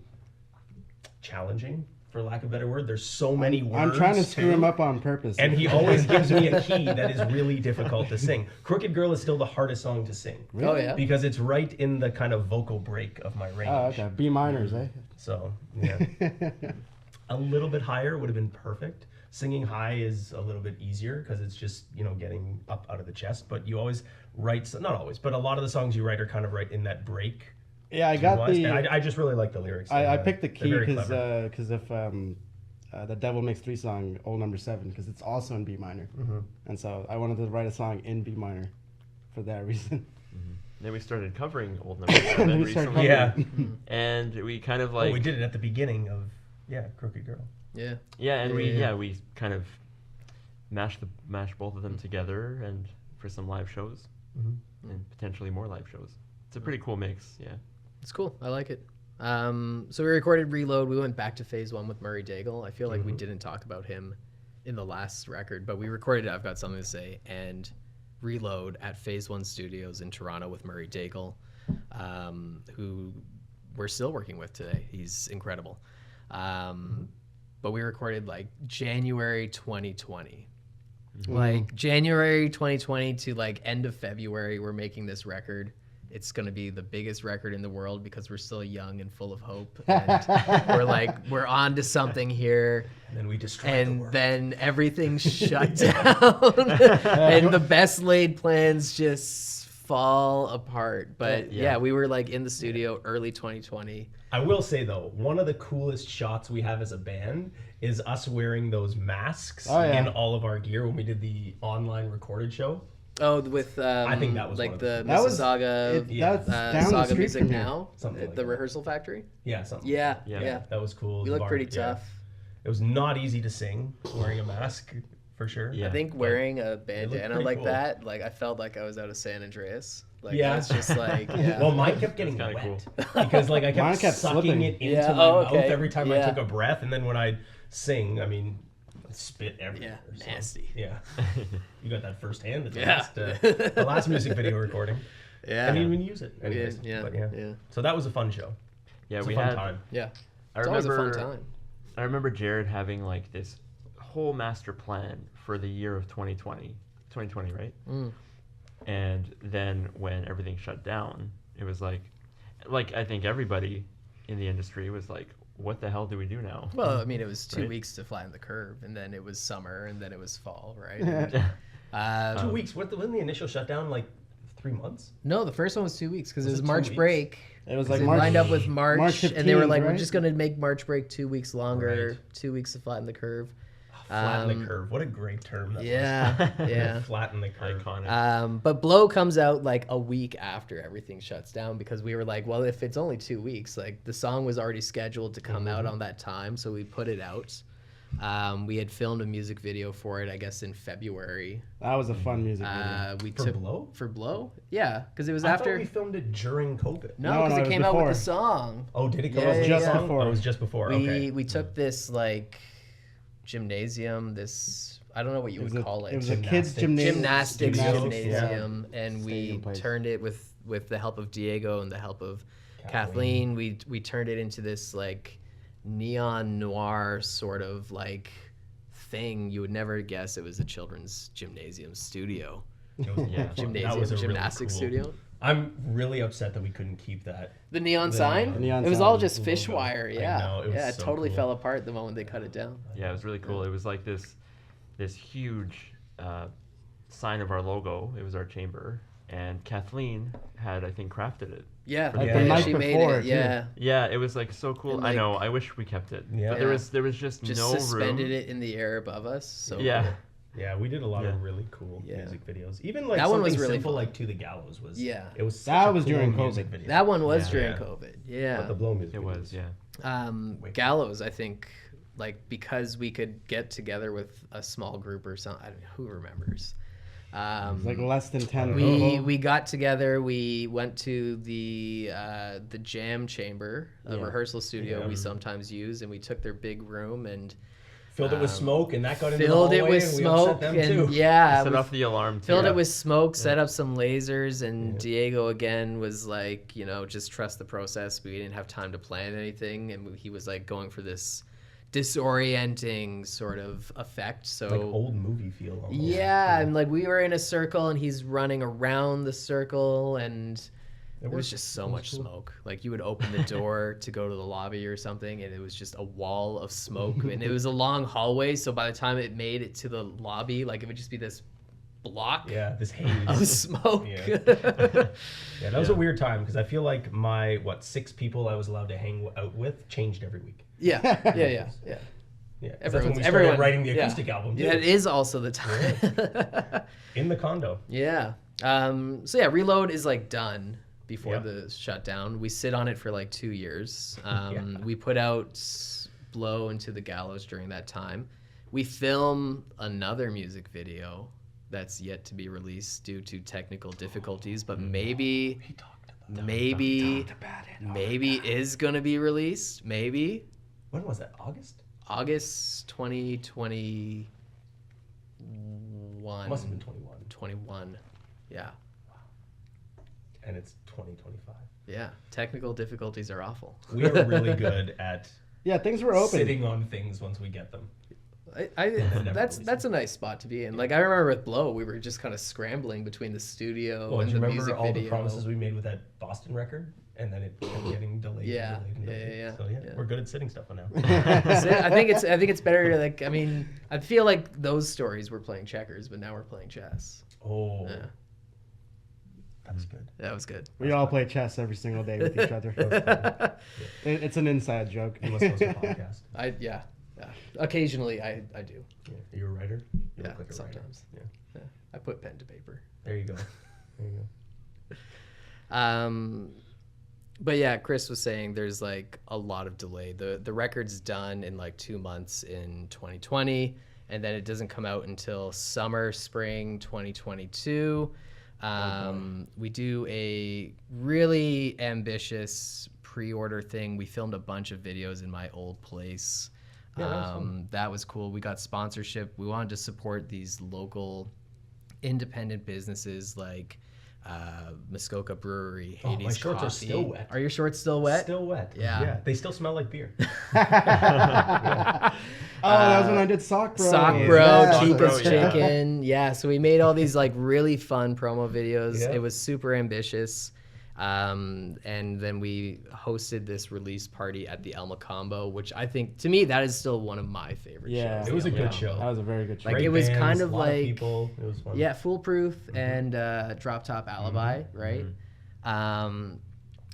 challenging, for lack of a better word. There's so many words. I'm trying to screw too. him up on purpose. And he always gives me a key that is really difficult to sing. Crooked Girl is still the hardest song to sing. Oh yeah. Because it's right in the kind of vocal break of my range. Oh, okay. B minors, eh? So, yeah. A little bit higher would have been perfect. Singing high is a little bit easier because it's just, getting up out of the chest. But you always write, not always, but a lot of the songs you write are kind of right in that break. Yeah, I got tune-wise. the. And I just really like the lyrics. I picked the They're key very because clever. if the Devil Makes Three song, old number 7, because it's also in B minor, and so I wanted to write a song in B minor, for that reason. Then we started covering old number Then 7 we started recently. covering. Yeah. And we kind of Oh, like we did it at the beginning of, Crooked Girl. Yeah. Yeah, and Yeah. we kind of mashed both of them together and for some live shows and potentially more live shows. It's a pretty cool mix. Yeah. It's cool. I like it. So we recorded Reload. We went back to phase 1 with Murray Daigle. I feel like we didn't talk about him in the last record, but we recorded I've Got Something to Say and Reload at Phase 1 Studios in Toronto with Murray Daigle, who we're still working with today. He's incredible. But we recorded like January 2020. Like January 2020 to like end of February, we're making this record. it's going to be the biggest record in the world because we're still young and full of hope. And we're like, we're on to something here. And then we destroyed the And world. then everything shut down. And the best laid plans just fall apart. But yeah, we were like in the studio early 2020. I will say though, one of the coolest shots we have as a band is us wearing those masks in all of our gear when we did the online recorded show. Oh, with I think that was like one of the That was- Mississauga That's down the Saga street Music from here. Now, Something like the that. rehearsal factory. Yeah, something. Yeah, Yeah. yeah. That was cool. We The look bar- pretty yeah. tough. It was not easy to sing wearing a mask for sure. Yeah. I think wearing a bandana pretty like cool. that, like I felt like I was out of San Andreas. Like Yeah. I was just like, yeah. Well, mine kept getting That's wet kinda because like I Mine kept, kept sucking slipping. it into Yeah, my oh, mouth okay. every time I Yeah. took a breath, and then when I'd sing, I mean, I'd spit everywhere. Yeah, so, nasty. yeah, you got that firsthand. At the Yeah. the last music video recording. Yeah. I didn't even use it. Anyways, yeah, but yeah. So that was a fun show. Yeah, It's we a fun had. time. Yeah. I It's always a remember. fun time. I remember Jared having like this whole master plan for the year of 2020. 2020, right? Mm. And then when everything shut down, it was like I think everybody in the industry was like, what the hell do we do now? Well, I mean, it was 2 Right. weeks to flatten the curve, and then it was summer, and then it was fall, right? 2 weeks. Wasn't the initial shutdown like 3 months? No, the first one was 2 weeks because it Was was it 2 March weeks? break. It was 'Cause like it March. lined up with March, March and they were 15th, like, we're right? just going to make March break 2 weeks longer, Right. 2 weeks to flatten the curve. Flatten the curve. What a great term that Yeah, was. yeah. Flatten the curve. Iconic. But Blow comes out like a week after everything shuts down because we were like, well, if it's only 2 weeks, like the song was already scheduled to come out on that time, so we put it out. We had filmed a music video for it, I guess, in February. That was a fun music video. We For took Blow? for Blow, yeah, because it was I after. thought we filmed it during COVID. No, No, because no, it it was came out with before. the song. Oh, did it come Yeah, out yeah, just yeah. before. Oh, it was just before. Okay. We took this like gymnasium, this I don't know what you would call it. It was a kids' Gymnastics studio. gymnasium, and we Stadium place. turned it with the help of Diego and the help of Kathleen. We turned it into this like neon noir sort of like thing. You would never guess it was a children's gymnasium studio. It was- Yeah. Gymnasium, that was a really gymnastics cool- studio. I'm really upset that we couldn't keep that. The neon The sign? neon it was all sign just logo. fish wire, I yeah. know, it was yeah, it so totally cool. fell apart the moment they cut it down. Yeah, it was really cool. It was like this huge sign of our logo. It was our chamber, and Kathleen had, I think, crafted it. Yeah, Like the night she made before, it. too. Yeah, Yeah, it was like so cool. And, I like- know. I wish we kept it. Yeah. But Yeah. there was just just no suspended room. it in the air above us. So Yeah. Yeah, we did a lot Yeah. of really cool Yeah. music videos. Even like That one something was really simple fun. like To the Gallows was. Yeah. It was. That such a was cool during music COVID. video. that one was Yeah. during Yeah. COVID. But Yeah. the Blow music. It was, videos. yeah. Wait. Gallows, I think, like because we could get together with a small group or something. Who remembers? It was like less than 10 We people. we got together. We went to the jam chamber, a Yeah. rehearsal studio Yeah. we sometimes use, and we took their big room and Filled it with smoke, and that got into the filled it hallway, with and we upset smoke them and too. yeah, Set we off the alarm. filled too. it with smoke, set up some lasers, and Diego again was like, just trust the process. We didn't have time to plan anything, and he was like going for this disorienting sort of effect. So Like old movie feel. Almost. yeah, and like we were in a circle, and he's running around the circle, and there was worked. just so much smoke. Like you would open the door to go to the lobby or something, and it was just a wall of smoke, and it was a long hallway. So by the time it made it to the lobby, like it would just be this block Yeah, this haze. of smoke. Yeah. Yeah, that was a weird time because I feel like my 6 people I was allowed to hang out with changed every week. yeah. Yeah, 'cause that's when we started writing the acoustic album too. Yeah, it is also the time. In the condo. Yeah. So yeah, Reload is like done before Yeah. the shutdown. We sit on it for like 2 years. Yeah. We put out Blow into the Gallows during that time. We film another music video that's yet to be released due to technical difficulties, but maybe is gonna be released. Maybe When was that? August? August 2021. Must have been 21. 21. Yeah. And it's 2025. Yeah, technical difficulties are awful. We are really good at Yeah, things were open. sitting on things once we get them. That's a nice spot to be in. Like I remember with Blow, we were just kind of scrambling between the studio Well, and do you the remember music all video. the promises we made with that Boston record, and then it kept getting delayed? Yeah, and delayed and delayed. yeah. So Yeah. we're good at sitting stuff on now. So I think it's better. Like I mean, I feel like those stories were playing checkers, but now we're playing chess. Oh, Yeah, that's good. that was good. We all play chess every single day with each other. It's an inside joke. You must host a podcast. Yeah. Occasionally, I do. Yeah. Are you a writer? You Yeah, look like a sometimes. Writer. Yeah. I put pen to paper. There you go. There you go. But yeah, Chris was saying there's like a lot of delay. The record's done in like 2 months in 2020, and then it doesn't come out until summer, spring 2022. We do a really ambitious pre-order thing. We filmed a bunch of videos in my old place. Yeah, That was cool. We got sponsorship. We wanted to support these local independent businesses like Muskoka Brewery, Oh, my Hades shorts are Coffee. still wet. Are your shorts still wet? Still wet. Yeah. Yeah. They still smell like beer. Oh, that was when I did Sock Bro. Sock Yeah. Bro, Yeah. Chica's Sock Bro, yeah. Chicken. Yeah, so we made all these like really fun promo videos. Yeah. It was super ambitious. And then we hosted this release party at the El Macombo, which I think, to me, that is still one of my favorite Yeah. shows. It was a the good El show. Macombo. That was a very good show. Like, Great it was bands, kind of a lot like- people. It was fun. Yeah, Foolproof and Drop Top Alibi, right?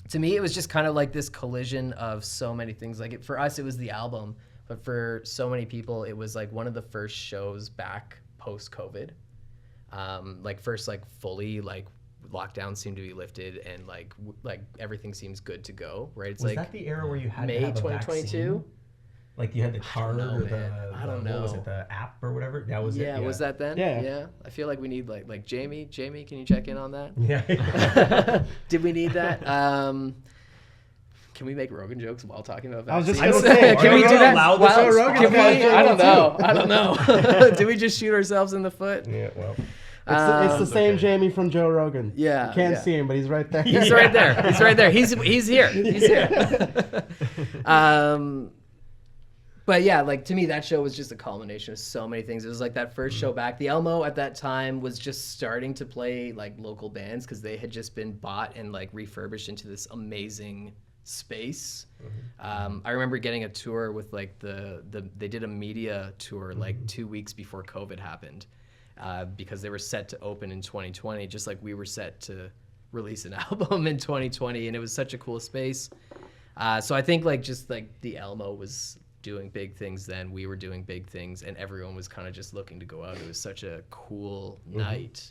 To me, it was just kind of like this collision of so many things. Like for us, it was the album, but for so many people, it was like one of the first shows back post-COVID. Like first, like fully, like lockdown seemed to be lifted and like everything seems good to go, right? It's Was like that the era where you had May to have a 2022? vaccine? Like you had the card know, or man. I don't What was know. it? The app or whatever? That was it. yeah, was that then? Yeah. I feel like we need like Jamie, can you check in on that? Yeah. Did we need that? Can we make Rogan jokes while talking about I was vaccines? just gonna say, can are we you do that? allowed While- this on Rogan's can got a we? show I don't too. know. I don't know. Do we just shoot ourselves in the foot? Yeah. Well. It's the same okay. Jamie from Joe Rogan. Yeah, You can't yeah. see him, but he's right there. He's right there. He's right there. He's here. He's here. But yeah, like to me, that show was just a culmination of so many things. It was like that first show back. The Elmo at that time was just starting to play like local bands because they had just been bought and like refurbished into this amazing space. I remember getting a tour with like they did a media tour like 2 weeks before COVID happened because they were set to open in 2020, just like we were set to release an album in 2020, and it was such a cool space. So I think like just like the Elmo was doing big things then, we were doing big things, and everyone was kind of just looking to go out. It was such a cool night.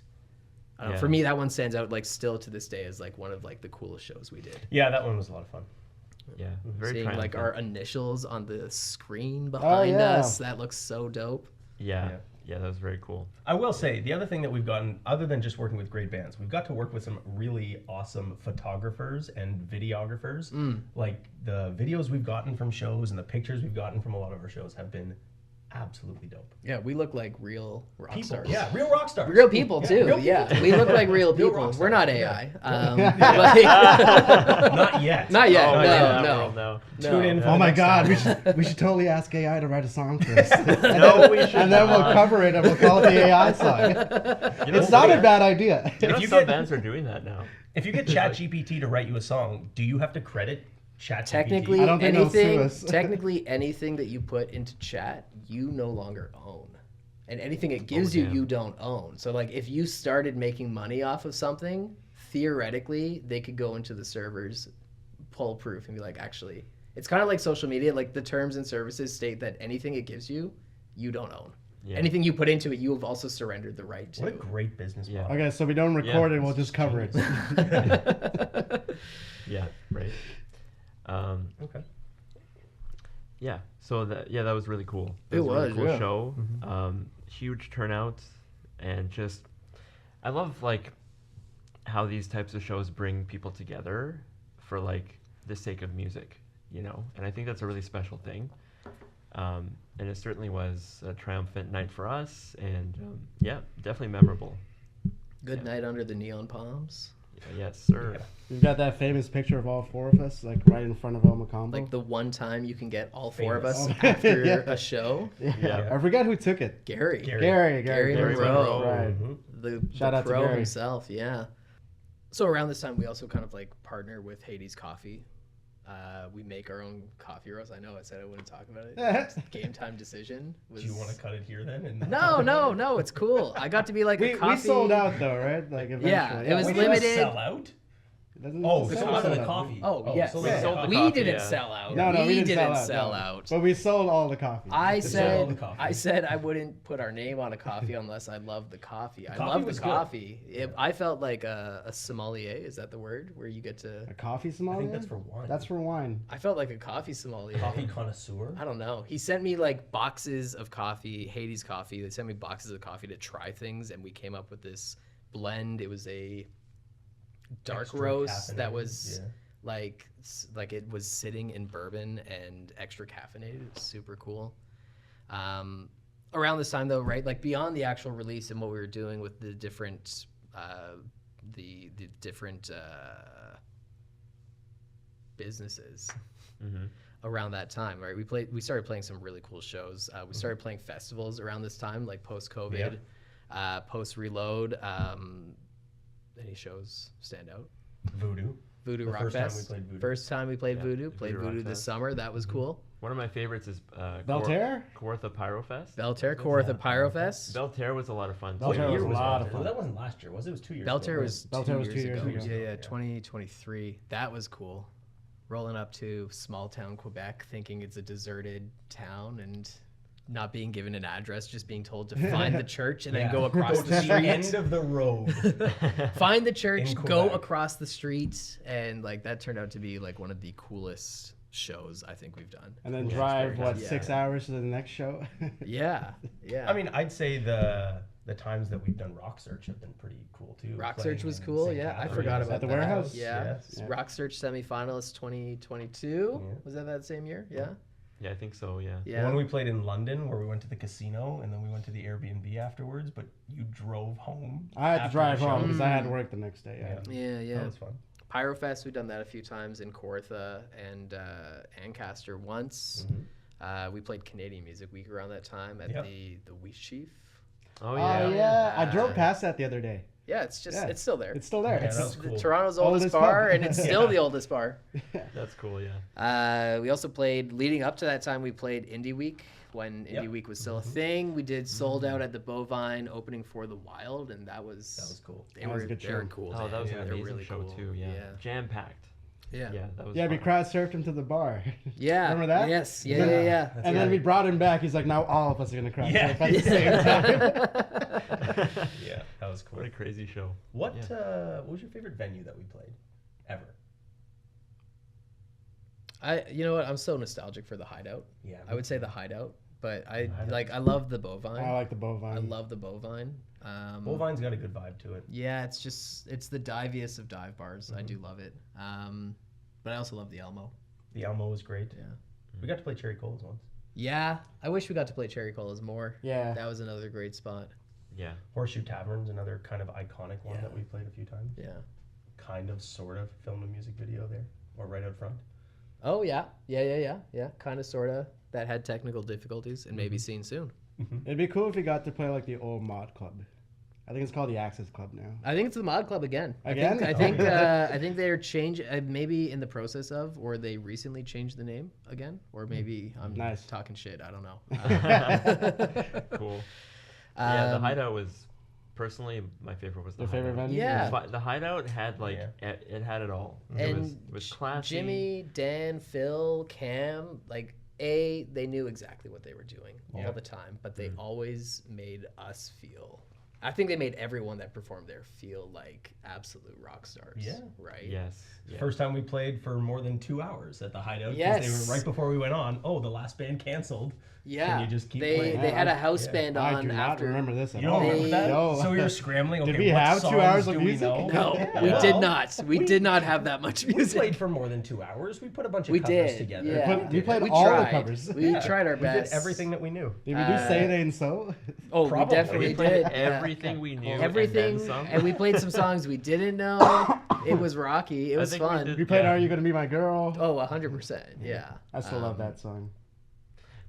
I don't know, Yeah. for me, that one stands out like still to this day as like one of like the coolest shows we did. Yeah, that one was a lot of fun. Yeah, very Seeing like triumphant. our initials on the screen behind yeah. us, that looks so dope. Yeah, that was very cool. I will say the other thing that we've gotten, other than just working with great bands, we've got to work with some really awesome photographers and videographers. Like the videos we've gotten from shows and the pictures we've gotten from a lot of our shows have been absolutely dope. Yeah, we look like real rock People, stars. yeah, real rock stars. Real people too. real Yeah, people. we look like real Real people. rock We're stars, not yeah. AI. Not yet. Not yet. Oh, no, yeah, no. well, no. Tune in. For Oh the my next God, time. we should totally ask AI to write a song for us. No, we should And then we'll not. cover it and we'll call it the AI song. You know, It's not a bad idea. You know, If you some get- bands are doing that now. If you get ChatGPT to write you a song, do you have to credit ChatGPT? Technically, I don't think they'll sue anything us. technically anything that you put into chat, you no longer own. And anything it gives you, damn. you don't own. So like if you started making money off of something, theoretically, they could go into the servers, pull proof and be like, actually, it's kind of like social media, like the terms and services state that anything it gives you, you don't own. Yeah. Anything you put into it, you have also surrendered the right to. What a great business Yeah. model. Okay, so we don't record it, we'll just cover it. Yeah, right. Okay. Yeah, so that was really cool. It was a really was, cool yeah. show. Huge turnout, and just I love like how these types of shows bring people together for like the sake of music, you know. And I think that's a really special thing. And it certainly was a triumphant night for us, and yeah, definitely memorable. Good night under the neon palms. Yes, sir. We've got that famous picture of all four of us, like right in front of El Macombo. Like the one time you can get all four of us Famous. after Yeah. a show. Yeah. I forget who took it. Gary. Gary Gary Monroe. Right. The Shout out to pro Gary. himself, yeah. So around this time, we also kind of like partner with Hades Coffee. We make our own coffee roast. I know I said I wouldn't talk about it. It's a game time decision. Do you want to cut it here then? And No, it's cool. I got to be like a We coffee. sold out though, right? Like eventually. Yeah, it was We limited. didn't sell out. Doesn't Oh, it so sell out of the out? coffee. Oh, yes. so We sold the We coffee, didn't yeah. sell out. No, we didn't didn't sell sell no. out. But we sold all the coffee. I sold the said coffee. I said I wouldn't put our name on a coffee unless I loved the coffee. I coffee love the was good. coffee. I felt like a sommelier. Is that the word where you get to? A coffee I sommelier? think that's for wine. That's for wine. I felt like a coffee sommelier. coffee connoisseur. I don't know. He sent me like boxes of coffee, Hades coffee. They sent me boxes of coffee to try things, and we came up with this blend. It was a dark Extra roast that caffeinated, was yeah. like it was sitting in bourbon and extra caffeinated. It was super cool. Around this time though, right? Like beyond the actual release and what we were doing with the different the different businesses Mm-hmm. around that time, right? We started playing some really cool shows. We started playing festivals around this time, like post-COVID, post-reload. Any shows stand out? Voodoo. Voodoo The Rock first time Fest. we played Voodoo. First time we played Yeah, Voodoo. Played Voodoo Rock Voodoo this Fest. summer. That was cool. One of my favorites is Belterre? Kawartha Pyrofest. Belterre, Kawartha Pyrofest. Belterre was a lot of fun. too. Belterre What year was a lot that? of fun. That wasn't last year, was it? It was 2 years Belterre ago. was Belterre was 2 years ago. ago. Yeah, 2023. That was cool. Rolling up to small town Quebec, thinking it's a deserted town and not being given an address, just being told to find the church and then go across to the the street. end of the road. Find the church, In go Quebec. across the street, and like that turned out to be like one of the coolest shows I think we've done. And then Yeah, drive, it's very what, nice. 6 hours to the next show? Yeah, yeah. I mean, I'd say the times that we've done Rock Search have been pretty cool too. Rock Playing Search was in cool. St. Yeah, I Catharines. forgot At about the that. warehouse? Yeah. Yeah. Rock Search semifinalist 2022. Yeah. Was that same year? Yeah. Yeah, I think so. Yeah. Yeah. When we played in London, where we went to the casino and then we went to the Airbnb afterwards, but you drove home. I had to after drive the show. home because I had to work the next day. Yeah. Yeah, yeah. That was fun. Pyrofest, we've done that a few times in Kawartha and Ancaster once. We played Canadian Music Week around that time at Yep. the Wheatsheaf. Oh Oh, yeah. yeah. I drove past that the other day. Yeah, it's just Yeah. it's still there. It's still there. Yeah, It's that was cool. Toronto's oldest Oldest bar, pub. and it's still the oldest bar. That's cool. Yeah. We also played, leading up to that time, we played Indie Week when Indie Yep. Week was still a thing. We did Sold Out at the Bovine opening for the Wild, and that was cool. They That were was a good they were show. cool. Oh, that was man. an They're amazing really show cool. too. Yeah. Yeah. Jam packed. Yeah. Yeah, that was. Yeah, we fun. crowd surfed him to the bar. Yeah. Remember that? Yes. Yeah. Yeah. Yeah. Yeah. That's And then right. we brought him back. He's like, now all of us are going to crowd Yeah. surf at the same time. Yeah, that was cool. What a crazy show. What Yeah. what was your favorite venue that we played ever? You know what? I'm so nostalgic for the Hideout. Yeah, I would say the Hideout, but I Hideout. I love the Bovine. I like the bovine. I love the Bovine. Bovine's got a good vibe to it. Yeah, it's the diviest of dive bars. I do love it. But I also love the Elmo. The Elmo was great. Yeah. We got to play Cherry Colas once. Yeah, I wish we got to play Cherry Colas more. Yeah. That was another great spot. Yeah. Horseshoe Tavern's another kind of iconic one Yeah. that we played a few times. Yeah. Kind of, sort of, filmed a music video there, or right out front. Oh yeah, yeah. Kind of, sorta. That had technical difficulties and maybe seen soon. It'd be cool if we got to play like the old mod club. I think it's called the Access Club now. I think it's the Mod Club again. Again? I think I think they're maybe in the process of, or they recently changed the name again, or maybe I'm Nice. talking shit. I don't know. Cool. Yeah, the Um, Hideout was personally my favorite. Was the Your favorite Hideout. venue? Yeah. The Hideout had like Yeah. it had it all. And it was classy. Jimmy, Dan, Phil, Cam, like they knew exactly what they were doing Yeah. all the time, but they always made us feel. I think they made everyone that performed there feel like absolute rock stars. Yeah. Right. Yes. Yeah. First time we played for more than 2 hours at the Hideout. 'Cause Yes. They were right before we went on. Oh, the last band canceled. Yeah. Can you just keep they playing? had a house Yeah. band I on do not after. remember this at You don't all. remember that? No. So we were scrambling. Okay, Did we what have 2 songs hours do of we music? know? No, Yeah. we Well, did not. We did not have that much We music. played for more than 2 hours. We put a bunch of We covers did. together. Yeah. We played we all the tried. covers. We tried our We best. did everything that we knew. Did we do Uh, Say It Ain't So? Oh, Probably. we definitely We played did. every everything we knew. Everything, and, then some. and we played some songs we didn't know. It was rocky. It was think we fun. did- We played Yeah. "Are You Gonna Be My Girl?" Oh, 100%. Yeah. I still love that song.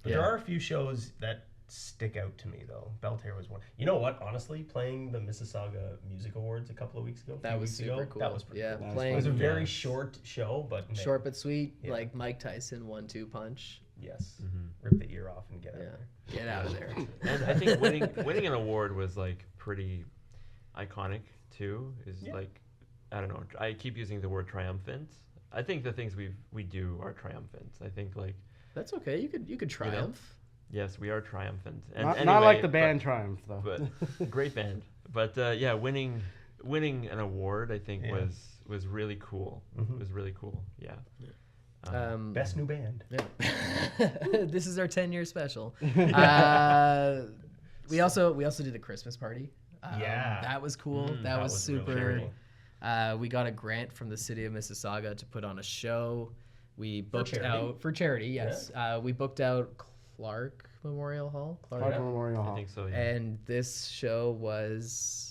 But Yeah. there are a few shows that stick out to me though. Belter was one. You know what? Honestly, playing the Mississauga Music Awards a couple of weeks ago, That was super cool. That was pretty Yeah, cool. was playing It was a fun. very Yeah. short show, but man, short but sweet, Yeah. like Mike Tyson 1-2 punch. Yes, Mhm. rip the ear off and get out Yeah, of there. get out of there. And I think winning an award was like pretty iconic too. Is Yeah. like, I don't know. I keep using the word triumphant. I think the things we do are triumphant. I think like, That's okay. You could triumph. yes, we are triumphant. And Not anyway, like the band Triumph though. but great band. But yeah, winning an award I think Yeah. was really cool. Mhm. Was really cool. Yeah. Best new band. Yeah. This is our 10-year special. We also did a Christmas party. Yeah. That was cool. Mm, that was really super. cool. We got a grant from the city of Mississauga to put on a show. We booked charity? out for charity. Yes, we booked out Clark Memorial Hall. Clark Yeah. Memorial I Hall. think so. Yeah. And this show was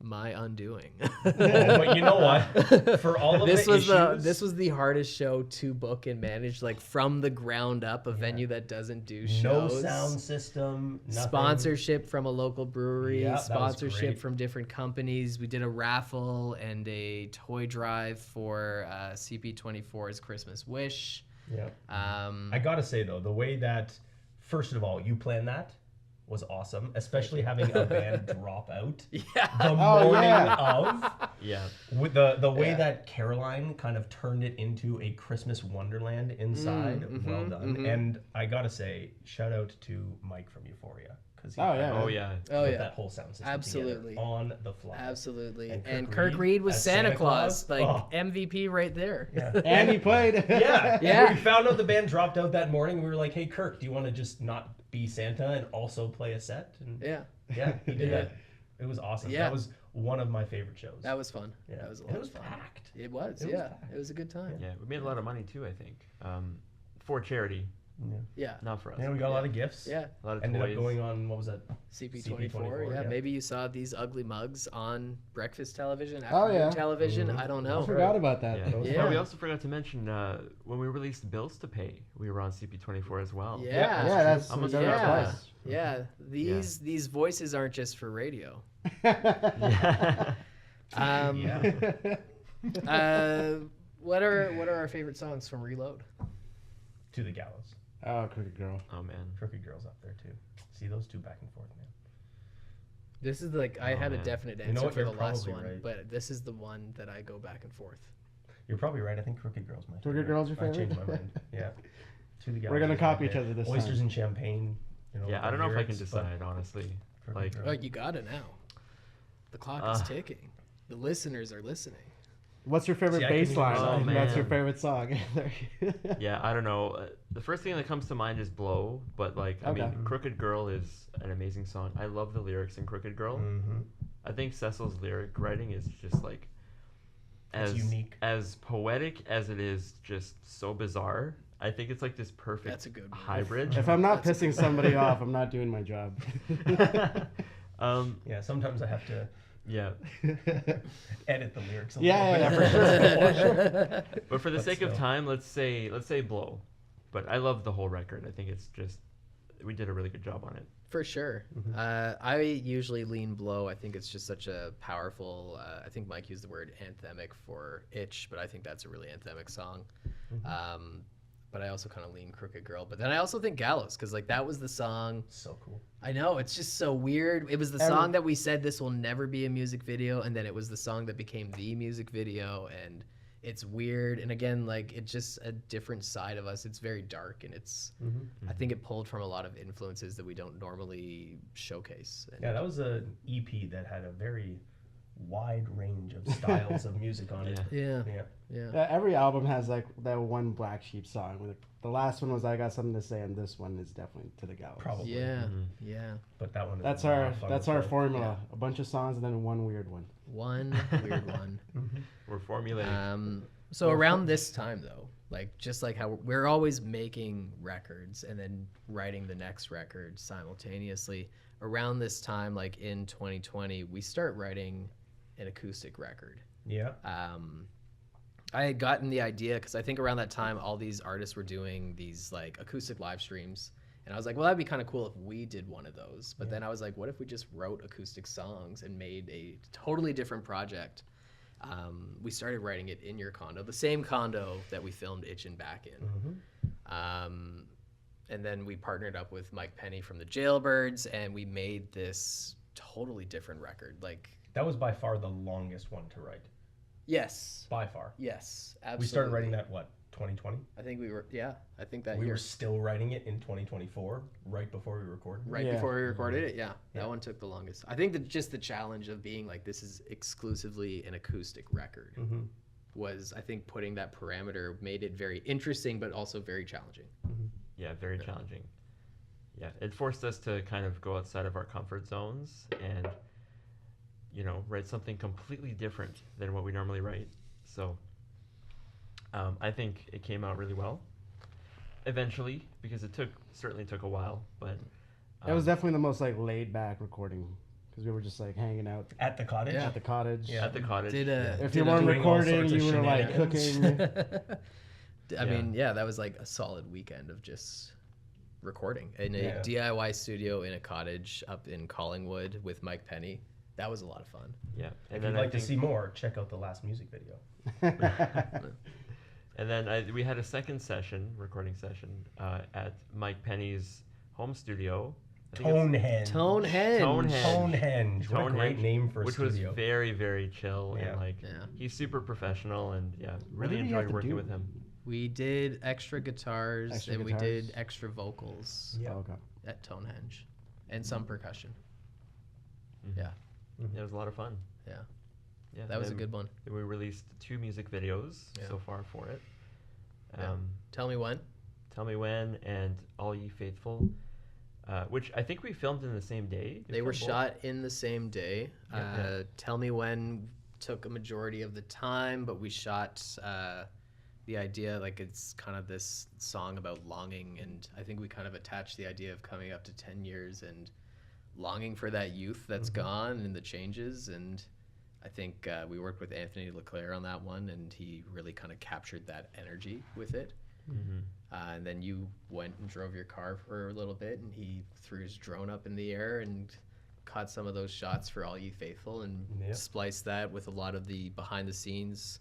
my undoing. But you know what? For all of this the was issues, this was the hardest show to book and manage, like from the ground up. A venue that doesn't do no shows. sound system, nothing. Sponsorship from a local brewery, Yeah, that was sponsorship great. from different companies. We did a raffle and a toy drive for CP24's Christmas Wish. Yeah. Um, I gotta say though, the way that, first of all, you planned that was awesome, especially having a band drop out yeah, the Oh, morning yeah. of. Yeah. With the way Yeah. that Caroline kind of turned it into a Christmas wonderland inside, well done. And I gotta say, shout out to Mike from Euphoria because Oh, yeah. Oh yeah. oh yeah, that whole sound system Absolutely. together on the fly. absolutely. And And Kirk Kirk Reed Reed was as Santa Santa Claus, Claus? like Oh. MVP right there. Yeah. And he played. Yeah, Yeah. We found out the band dropped out that morning. We were like, "Hey, Kirk, do you want to just not be Santa and also play a set?" And Yeah, yeah, he did Yeah. that. It was awesome. Yeah. That was one of my favorite shows. that was fun. yeah. That was a And lot it was of fun. packed. It was, It was yeah. packed. It was a good time. Yeah. We made a lot of money too. I think. For charity, Yeah, not for us. Yeah, we got a lot of gifts. yeah. A lot of Ended toys. up going on, what was that? CP24. CP24, Yeah, yeah. maybe you saw these ugly mugs on breakfast television, Oh, afternoon yeah. television. I don't know. I forgot about that. Yeah. though. Yeah. Oh, we also forgot to mention when we released Bills to Pay, we were on CP24 as well. Yeah. Yeah, that's I'm we gonna done that yeah. twice. Yeah, these voices aren't just for radio. Yeah. Um, what are our favorite songs from Reload? To the Gallows. Oh, Crooked Girl. Oh man. Crooked Girl's up there too. See those two back and forth, man. This is like I Oh, had a man. definite You answer know what? for You're the last probably one, right. but this is the one that I go back and forth. You're probably right. I think Crooked Girl's my favorite. Crooked Girl's your I changed favorite? my mind. Yeah. To the Gallows. We're gonna is copy right each there. other this Oysters time. and champagne. You know, Yeah, the I don't know if I can lyrics, but decide honestly. Crooked Like, Girl. Oh, you got it now. The clock is ticking. The listeners are listening. What's your favorite See, I couldn't bass even line? decide. Oh, That's your man. favorite song. yeah, I don't know. The first thing that comes to mind is Blow, but like, I Okay. mean, Crooked Girl is an amazing song. I love the lyrics in Crooked Girl. Mhm. I think Cecil's lyric writing is just like It's unique. as poetic as it is just so bizarre. I think it's like this perfect That's a good one. hybrid. If I'm not That's a pissing somebody off, I'm not doing my job. Yeah, sometimes I have to yeah, edit the lyrics a Yeah, little bit. yeah, for sure. but for the But sake of still. time, let's say Blow. But I love the whole record. I think it's just we did a really good job on it. For sure. I usually lean Blow. I think it's just such a powerful, I think Mike used the word anthemic for Itch, but I think that's a really anthemic song. But I also kind of lean Crooked Girl. But then I also think Gallows, because like that was the song. So cool. I know, it's just so weird. It was the song that we said this will never be a music video, and then it was the song that became the music video, and it's weird. And again, like it's just a different side of us. It's very dark, and it's I think it pulled from a lot of influences that we don't normally showcase. And Yeah, that was an EP that had a very wide range of styles of music on it. yeah, Yeah. yeah. Yeah, every album has like that one Black Sheep song. The last one was I Got Something to Say, and this one is definitely To the Gallows. Probably. Yeah, yeah. But that one is That's a lot our of fun that's to our play. formula. A bunch of songs and then one weird one. One weird one. We're formulating. So around this time, though, Like just like how we're always making records and then writing the next record simultaneously. Around this time, like in 2020, we start writing an acoustic record. Yeah. I had gotten the idea because I think around that time, all these artists were doing these like acoustic live streams. And I was like, well, that'd be kind of cool if we did one of those. But then I was like, what if we just wrote acoustic songs and made a totally different project? We started writing it in your condo, the same condo that we filmed Itchin' Back in. And then we partnered up with Mike Penny from the Jailbirds, and we made this totally different record. Like, That was by far the longest one to write. yes, By far. yes, absolutely. We started writing that, what, 2020? I think I think that We year. were still writing it in 2024, right before we recorded. Right Yeah. before we recorded it, yeah. Yeah. That one took the longest. I think that just the challenge of being like, this is exclusively an acoustic record Mm-hmm. was, I think, putting that parameter made it very interesting, but also very challenging. Yeah, very challenging. Yeah, it forced us to kind of go outside of our comfort zones and, you know, write something completely different than what we normally write. So I think it came out really well eventually, because it certainly took a while, but It was definitely the most like laid back recording because we were just like hanging out At the cottage? at the cottage. Yeah. at the cottage. Did If did you weren't doing all recording, sorts of you were like shenanigans. cooking. I mean, yeah, that was like a solid weekend of just recording in a Yeah. DIY studio in a cottage up in Collingwood with Mike Penny. That was a lot of fun. Yeah, and If then you'd I like to think- see more, check out the last music video. And then we had a second recording session, at Mike Penny's home studio. I think it's- Tonehenge. Tonehenge. Tonehenge. Tonehenge. What a great name for a which studio. was very, very chill, Yeah. and like Yeah. he's super professional, and yeah, What really did he have enjoyed to working do? with him. We did extra guitars Extra and we guitars. did extra vocals Yeah. Oh, okay. at Tonehenge and some percussion. Mhm. Yeah. It was a lot of fun. Yeah. Yeah, That was a then good one. We released 2 music videos Yeah. so far for it. Yeah. Tell me when. Tell Me When and All Ye Faithful, which I think we filmed in the same day. Did we They were film both? shot in the same day. Yeah. Tell Me When took a majority of the time, but we shot the idea, like it's kind of this song about longing, and I think we kind of attached the idea of coming up to 10 years and longing for that youth that's gone and the changes. And I think we worked with Anthony Leclerc on that one, and he really kind of captured that energy with it. Mhm. And then you went and drove your car for a little bit, and he threw his drone up in the air and caught some of those shots for All Ye Faithful and Yep. spliced that with a lot of the behind the scenes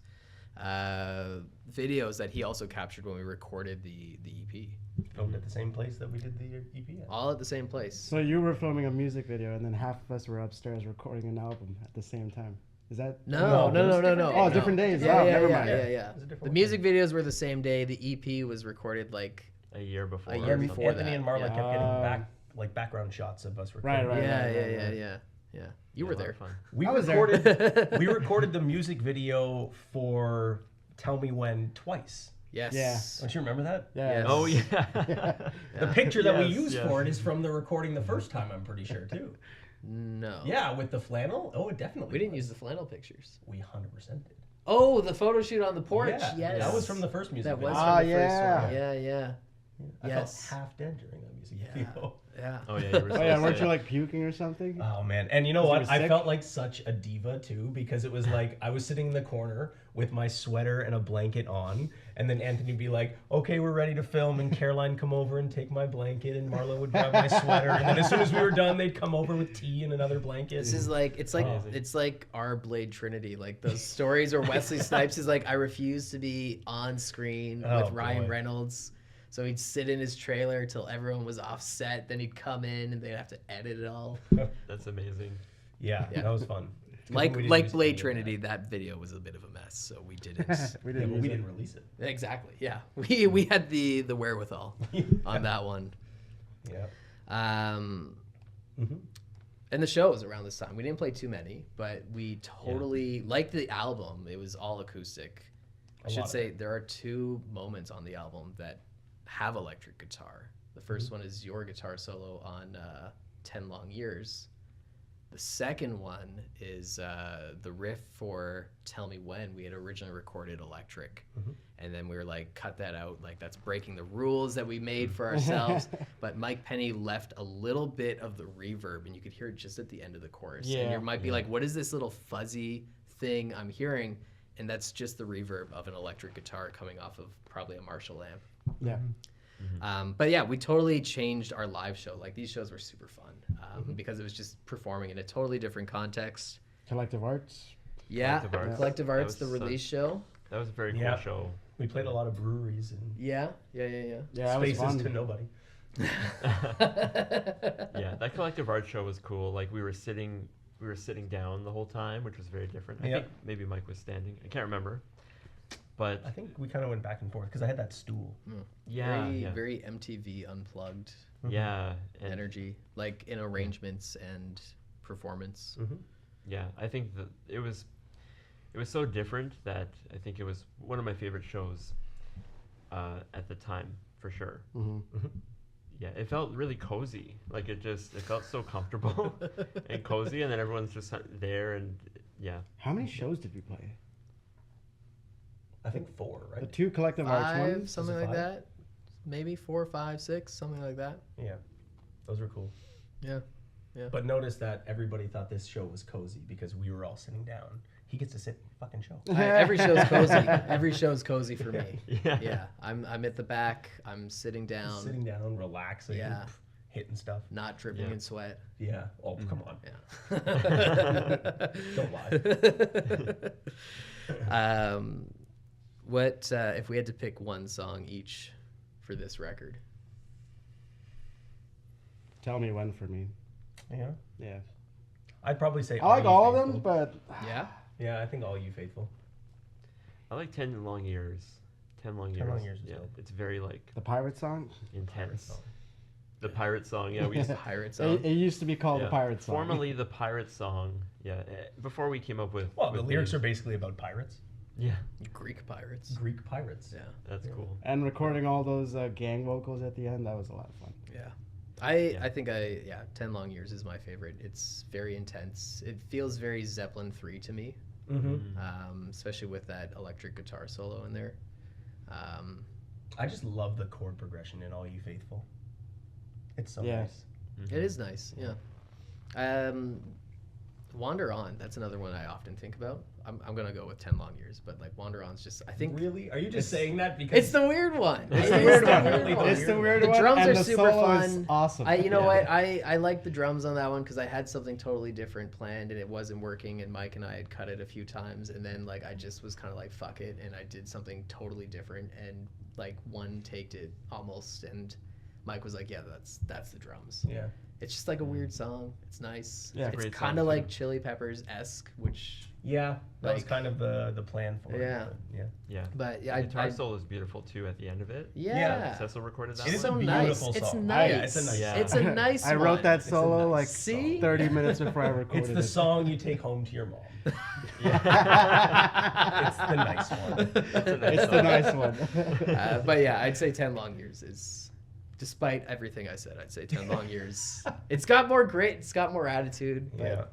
videos that he also captured when we recorded the EP. Filmed at the same place that we did the EP at. All at the same place. So you were filming a music video, and then half of us were upstairs recording an album at the same time. Is that? No. Oh, different days. Yeah, Oh, yeah, never yeah, mind. yeah, It yeah. was a different The one. music videos were the same day. The EP was recorded like A year before. A or year something. before Anthony that, and Marla yeah. kept getting background shots of us recording. Right. yeah. You Yeah, were a lot there. of fun. We I was there. recorded we recorded the music video for Tell Me When twice. Yes. Don't you remember that? Yeah. Yes. Oh yeah. The picture that we Yes, used yes. for it is from the recording the first time, I'm pretty sure, too. No. Yeah, with the flannel. Oh, it definitely We didn't was. use the flannel pictures. We 100% did. Oh, the photo shoot on the porch. Yeah, Yes. that was from the first music That video. was Ah, from the first yeah. one. Yeah. I yes. felt half dead during that music Yeah. video. Yeah. Oh yeah. You were Oh yeah, supposed weren't to- you like puking or something? Oh man, and you know Was what? you I sick? felt like such a diva too, because it was like I was sitting in the corner with my sweater and a blanket on, and then Anthony would be like, "Okay, we're ready to film," and Caroline come over and take my blanket, and Marla would grab my sweater, and then as soon as we were done, they'd come over with tea and another blanket. This is like it's like our Blade Trinity, like those stories. Or Wesley Snipes is like, I refuse to be on screen Oh, with Ryan boy. Reynolds. So he'd sit in his trailer till everyone was off set. Then he'd come in and they'd have to edit it all. That's amazing. yeah, Yeah. that was fun. Good Like thing we didn't like use Blade any of Trinity, that video was a bit of a mess, so we didn't. We Yeah, didn't. but use we it. didn't release it. Exactly. Yeah, we had the wherewithal on that one. Yeah. Um, Mhm. and the shows around this time, we didn't play too many, but we totally like the album. It was all acoustic. I A should lot of say there are 2 moments on the album that have electric guitar. The 1st one is your guitar solo on 10 Long Years, The second one is the riff for Tell Me When. We had originally recorded electric. And then we were like, cut that out. Like, that's breaking the rules that we made for ourselves. But Mike Penny left a little bit of the reverb, and you could hear it just at the end of the chorus. And Yeah. you might be like, what is this little fuzzy thing I'm hearing? And that's just the reverb of an electric guitar coming off of probably a Marshall amp. Yeah. But yeah, we totally changed our live show. Like, these shows were super fun because it was just performing in a totally different context. Collective Arts. Yeah, Collective Arts. Collective That Arts, was the release show. That was a very cool Yeah. show. We played a lot of breweries and Yeah. Yeah, that was spaces fun. to nobody. Yeah, that Collective Art show was cool. Like, we were sitting down the whole time, which was very different. I Yeah. think maybe Mike was standing. I can't remember. But I think we kind of went back and forth because I had that stool. yeah, very, yeah, very MTV unplugged yeah, and energy, like in arrangements and performance. yeah, I think that it was so different that I think it was one of my favorite shows at the time, for sure. Yeah, it felt really cozy. Like, it felt so comfortable and cozy, and then everyone's just there, and yeah. How many shows did we play? I think 4, The right? 2 Collective Arts Five, ones? something Was it like 5? that. Maybe 4, 5, 6, something like that. Yeah, those were cool. Yeah. Yeah. But notice that everybody thought this show was cozy because we were all sitting down. He gets to sit in the fucking show. Every show's cozy. Every show's cozy for me. Yeah. Yeah. I'm at the back. I'm sitting down, Sitting down, relaxing, Yeah. hitting stuff. not dripping Yeah. in sweat. Yeah. Oh, come on. Yeah. Don't lie. What if we had to pick one song each for this record? Tell Me When for me. Yeah. Yeah. I'd probably say I like You all of Faithful. them, but Yeah. Yeah, I think All You Faithful. I like 10 Long Years. 10 Long 10 Years. Long Years is Yeah, dope. it's very, like, the Pirate song, intense. song. The Pirate song, yeah, we used to Pirate it, song. it used to be called yeah. the Pirate song. Formerly the Pirate song, yeah. Before we came up with. Well, the with lyrics names. are basically about pirates, Yeah, Greek pirates. Greek pirates. Yeah. that's cool. And recording all those gang vocals at the end, that was a lot of fun. Yeah. Yeah. I think 10 Long Years is my favorite. It's very intense. It feels very Zeppelin 3 to me, Mm-hmm. especially with that electric guitar solo in there. I just love the chord progression in All You Faithful. It's so Yeah. nice. It is nice, yeah. Wander On, that's another one I often think about. I'm going to go with 10 Long Years, but like Wander On's just, I think Really? Are you just saying that because it's the weird one. It's It the is weird the one. weird one. It's the weird The one. drums and are the super solo is fun. awesome. You know Yeah. what? I like the drums on that one because I had something totally different planned and it wasn't working, and Mike and I had cut it a few times, and then like I just was kind of like fuck it, and I did something totally different, and like one taked it almost, and Mike was like, yeah, that's the drums. Yeah. It's just like a weird song. It's nice. Yeah. It's Great kind song, of too. like Chili Peppers esque, which Yeah. That was Like- kind of the plan for Yeah. it. Yeah. Yeah. but yeah, The guitar I solo is beautiful too at the end of it. yeah. Cecil recorded that It is one. so a nice. beautiful It's song. nice. Yeah, it's a nice Yeah. It's a nice I one. wrote that It's a solo nice like See? 30 minutes before I recorded It's the it. song you take home to your mom. Yeah. It's the nice one. That's a nice It's the song. nice one. But yeah, I'd say 10 Long Years is, despite everything I said, I'd say 10 Long Years. It's got more grit, it's got more attitude, but Yeah.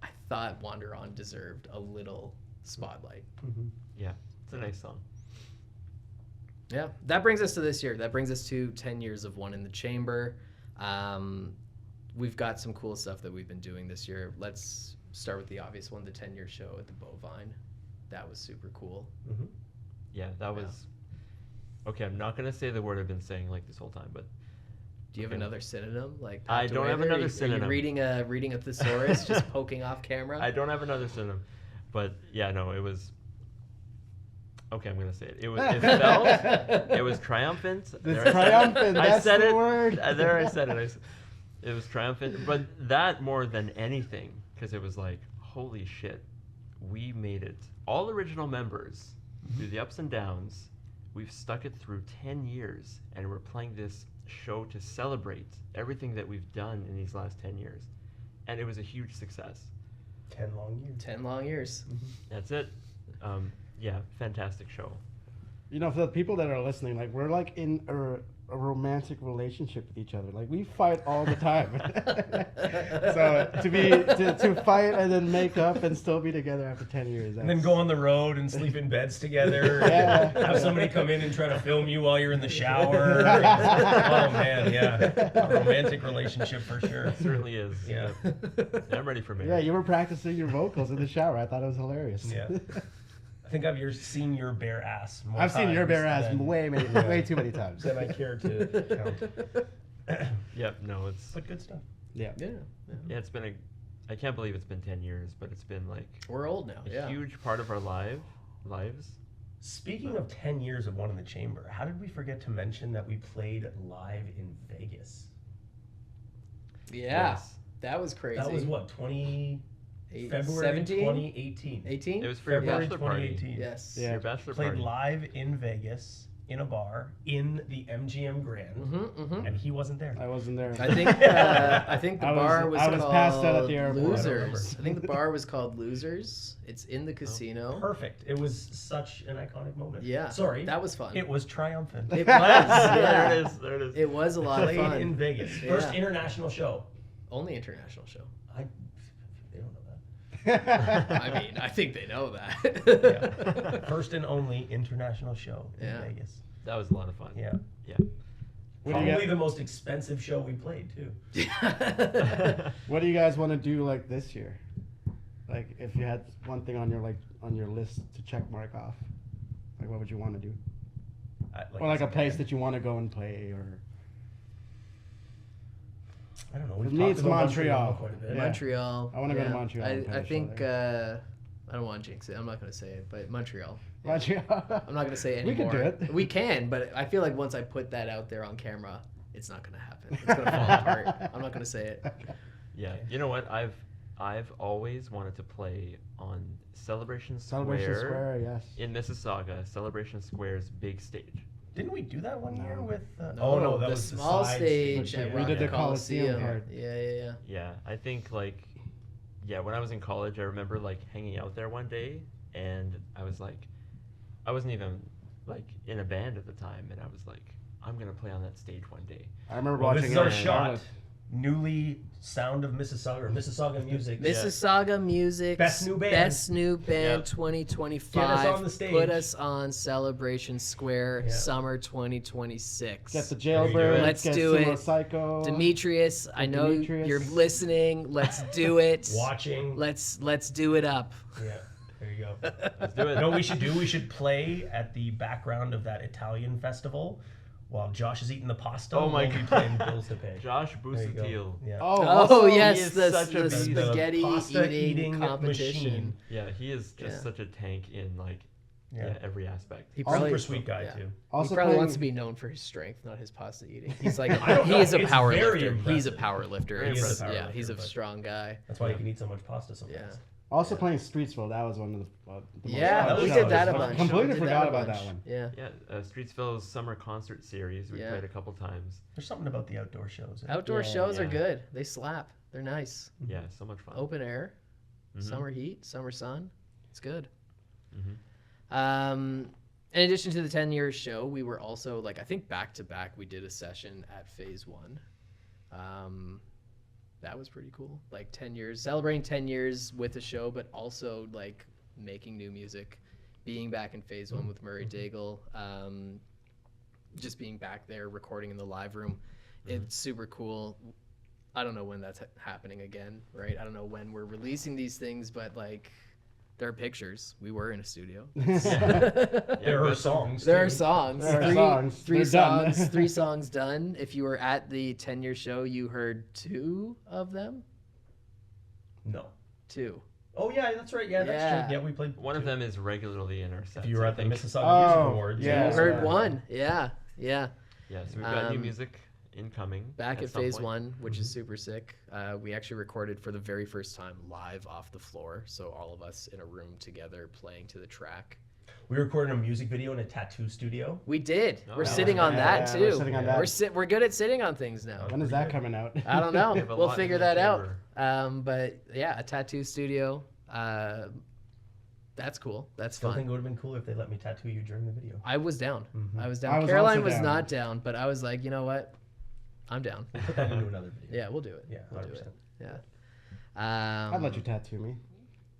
I thought Wander On deserved a little spotlight. Yeah, it's a nice song. Yeah, that brings us to this year. That brings us to 10 years of One in the Chamber. We've got some cool stuff that we've been doing this year. Let's start with the obvious one, the 10-year show at the Bovine. That was super cool. Yeah, that was. Okay, I'm not gonna say the word I've been saying like this whole time, but Do you have Okay. another synonym? Like I tucked don't away have there? another Are you synonym. reading a thesaurus, just poking off camera? I don't have another synonym. But yeah, no, it was. Okay, I'm gonna say it. It felt. It was triumphant. It's There I said it. triumphant. I That's said the it. word. There I said it. It was triumphant, but that more than anything, because it was like, holy shit, we made it. All original members, through the ups and downs, we've stuck it through 10 years, and we're playing this show to celebrate everything that we've done in these last 10 years, and it was a huge success. 10 long years. 10 long years. That's it. Yeah, fantastic show. You know, for the people that are listening, like we're like in a romantic relationship with each other. Like we fight all the time. So to fight and then make up and still be together after 10 years. And then go on the road and sleep in beds together. Yeah. And have somebody come in and try to film you while you're in the shower. Oh man, yeah. A romantic relationship for sure. It certainly is. Yeah. I'm ready for marriage. Yeah, you were practicing your vocals in the shower. I thought it was hilarious. Yeah. I think I've seen your bare ass more I've seen your times bare ass than- way too many times. than I care to count. Yep. No, it's But good stuff. Yeah. Yeah. yeah. It's been I can't believe it's been 10 years, but it's been like We're old now. a Yeah. huge part of our lives. Speaking of 10 years of One in the Chamber, how did we forget to mention that we played live in Vegas? Yeah. Yes. That was crazy. That was what, February 17? 2018. 18? It was for your February bachelor party. 2018. Yes. Yeah. Your bachelor Played party. live in Vegas in a bar in the MGM Grand, and he wasn't there. I wasn't there. I think the I was- bar was I was called passed out at the airport. I don't Losers. remember. I think the bar was called Losers. It's in the casino. Perfect. It was such an iconic moment. Yeah. Sorry. That was fun. It was triumphant. It was. Yeah. There it is. There it is. It was a lot of Played fun. in Vegas. First Yeah. international show. Only international show. They don't know that. I mean, I think they know that. Yeah. First and only international show in Yeah. Vegas. That was a lot of fun. Yeah. Yeah. What do you Probably got- the most expensive show we played too. What do you guys want to do like this year? Like if you had one thing on your list to check mark off, like what would you want to do? Or like as a place band. that you want to go and play, or I don't know. For We've me, talked it's about Montreal. quite a bit. Yeah. Montreal. I wanna go to Montreal and play I a show think there. I don't want to jinx it. I'm not going to say it, but Montreal. Montreal. I'm not going to say it We anymore. could do it. We can, but I feel like once I put that out there on camera, it's not going to happen. It's going to fall apart. I'm not going to say it. Yeah. You know what? I've always wanted to play on Celebration Square, Celebration Square, yes. in Mississauga. Celebration Square's big stage. Didn't we do that one year No. with? No, Oh no, that the was small the side stage We at did Rocket the Coliseum Coliseum. part. Yeah. Yeah, I think when I was in college, I remember hanging out there one day, and I was like, I wasn't even in a band at the time, and I was like, I'm gonna play on that stage one day. I remember Well, watching this is it our in shot. Charlotte. Newly Sound of Mississauga or Mississauga Music. Mississauga Music Best new band. Best new band Yep. 2025. Get us on the stage. Put us on Celebration Square Yeah. summer 2026. Get the do Jailbirds. it. Let's get do Sumo it. Psycho. Demetrius, I know Demetrius. you're listening. Let's do it. Watching. Let's do it up. Yeah, there you go. Let's do You it. know what we should do? We should play at the background of that Italian festival while Josh is eating the pasta. Oh my we'll be God. playing Bills to Pay. Josh There you go. Busuttil. Yeah. Oh, Oh also- yes, is the such a beast. spaghetti pasta eating competition. machine. Yeah, he is just Yeah. such a tank in Yeah. every aspect. He Also- probably Super sweet guy yeah. too. Also he probably playing- wants to be known for his strength, not his pasta eating. He's like I don't know. he's a It's power very lifter. He's a impressive. power lifter. Very It's- impressive. yeah, he's a But- strong guy. That's why you can eat so much pasta sometimes. Yeah. Also playing Streetsville. That was one of the most Yeah, that we was- did that a was bunch. Completely We did forgot a about bunch. that one. Yeah. Yeah, Streetsville's summer concert series. We Yeah. played a couple times. There's something about the outdoor shows. Outdoor Yeah, shows are yeah. good. They slap. They're nice. Yeah, so much fun. Open air, Mhm. summer heat, summer sun. It's good. Mhm. In addition to the 10 years show, we were also I think back to back. We did a session at Phase One. That was pretty cool. 10 years, celebrating 10 years with a show, but also making new music, being back in Phase One with Murray Daigle, just being back there recording in the live room. It's super cool. I don't know when that's happening again, right? I don't know when we're releasing these things, but there are pictures. We were in a studio. There are songs. There too. are songs. There are songs. Three They're done. songs. 3 songs done. If you were at the 10-year show, you heard 2 of them. No. 2. Oh yeah, that's right. Yeah, that's Yeah. true. Yeah, we played. One of them is regularly in our sets. If you were I at the think. Mississauga Music Oh, Awards, yeah. You heard Yeah. 1. Yeah. Yeah, so we've got new Um, music incoming. Back at some Phase point. 1, which is super sick. We actually recorded for the very first time live off the floor. So all of us in a room together playing to the track. We recorded a music video in a tattoo studio. We did. Oh, We're yeah. sitting on that Yeah, we're too. sitting on that. We're good at sitting on things now. When is that coming out? I don't know. We have a We'll lot figure in the that out. chamber. But yeah, a tattoo studio. That's cool. That's Still fun. think it would have been cool if they let me tattoo you during the video. I was down. Mhm. I was down. I was Caroline also was down. not down, but I was like, you know what? I'm down. We'll put that into another video. Yeah, we'll do it. Yeah, We'll 100%. do it. Yeah. I'd let you tattoo me,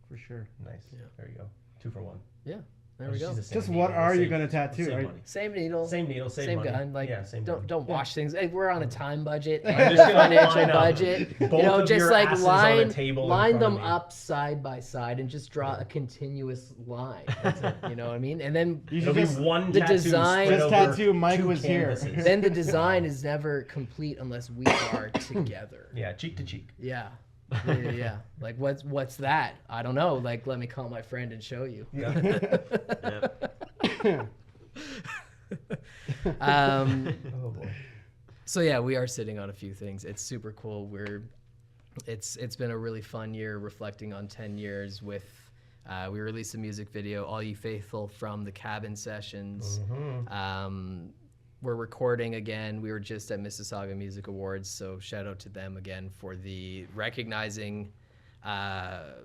for sure. Nice. Yeah. There you go. 2 for 1. Yeah. There we go. Just what are you gonna tattoo? Save Are- money. Same needle. Same needle, same money. gun. Like, yeah, same don't gun. wash things. Hey, we're on a time budget, I'm and just a gonna financial line up budget. both You know, of just your like asses on a line table in line front of them me. up side by side and just draw a continuous line. That's it. You know what I mean? And then You It'll should be just, one the tattoo design- spread Just over tattoo Mike 2 was here. canvases. then the design is never complete unless we are together. Yeah, cheek to cheek. Yeah. Yeah. Like what's that? I don't know. Like let me call my friend and show you. Yeah. Oh boy. So yeah, we are sitting on a few things. It's super cool. It's been a really fun year reflecting on 10 years with we released a music video, All You Faithful, from the Cabin Sessions. We're recording again. We were just at Mississauga Music Awards, so shout out to them again for the recognizing our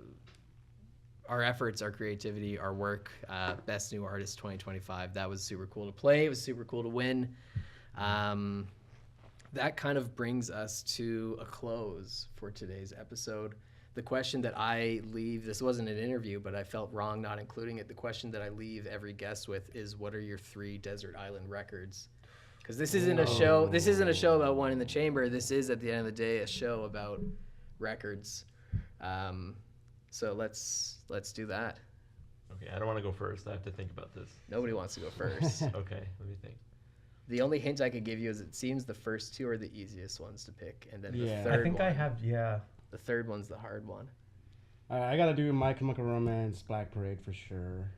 efforts, our creativity, our work. Best New Artist 2025. That was super cool to play. It was super cool to win. That kind of brings us to a close for today's episode. The question that I leave, this wasn't an interview, but I felt wrong not including it. The question that I leave every guest with is, what are your 3 Desert Island records? Because this isn't a show. This isn't a show about One in the Chamber. This is, at the end of the day, a show about records. So let's do that. Okay, I don't want to go first. I have to think about this. Nobody wants to go first. Okay, let me think. The only hint I could give you is it seems the first 2 are the easiest ones to pick, and then Yeah. the third I think one, I have, yeah. the third one's the hard one. I gotta do My Chemical Romance, Black Parade for sure.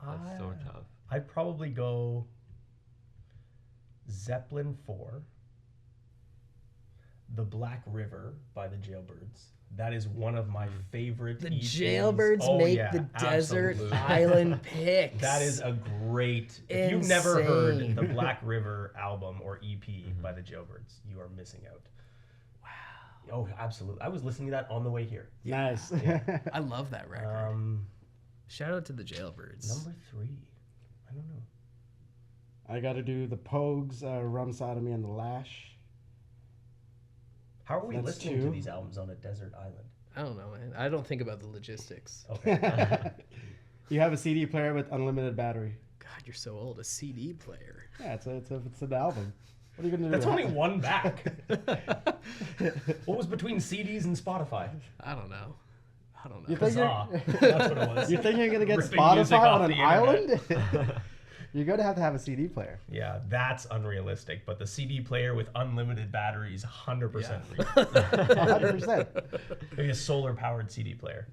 That's so tough. I'd probably go Zeppelin 4, The Black River by the Jailbirds. That is one of my favorite The EPs. Jailbirds Oh, make yeah, the Desert absolutely. Island picks. That is a great. If you've never heard Insane. the Black River album or EP by the Jailbirds, you are missing out. Wow. Oh, absolutely. I was listening to that on the way here. Nice. I love that record. Shout out to the Jailbirds. Number 3. I don't know. I gotta do the Pogues, Rum Sodomy, and the Lash. How are we That's listening to 2. these albums on a desert island? I don't know, man. I don't think about the logistics. Okay. You have a CD player with unlimited battery. God, you're so old. A CD player. Yeah, it's an album. What are you gonna do? That's with only that? one back. What was between CDs and Spotify? I don't know. You think Huzzah. you're, That's what it was. you think you're gonna get Ripping music Spotify off on the an internet. island? You're gonna have to have a CD player. Yeah, that's unrealistic. But the CD player with unlimited batteries, 100% real. 100%. Maybe a solar powered CD player.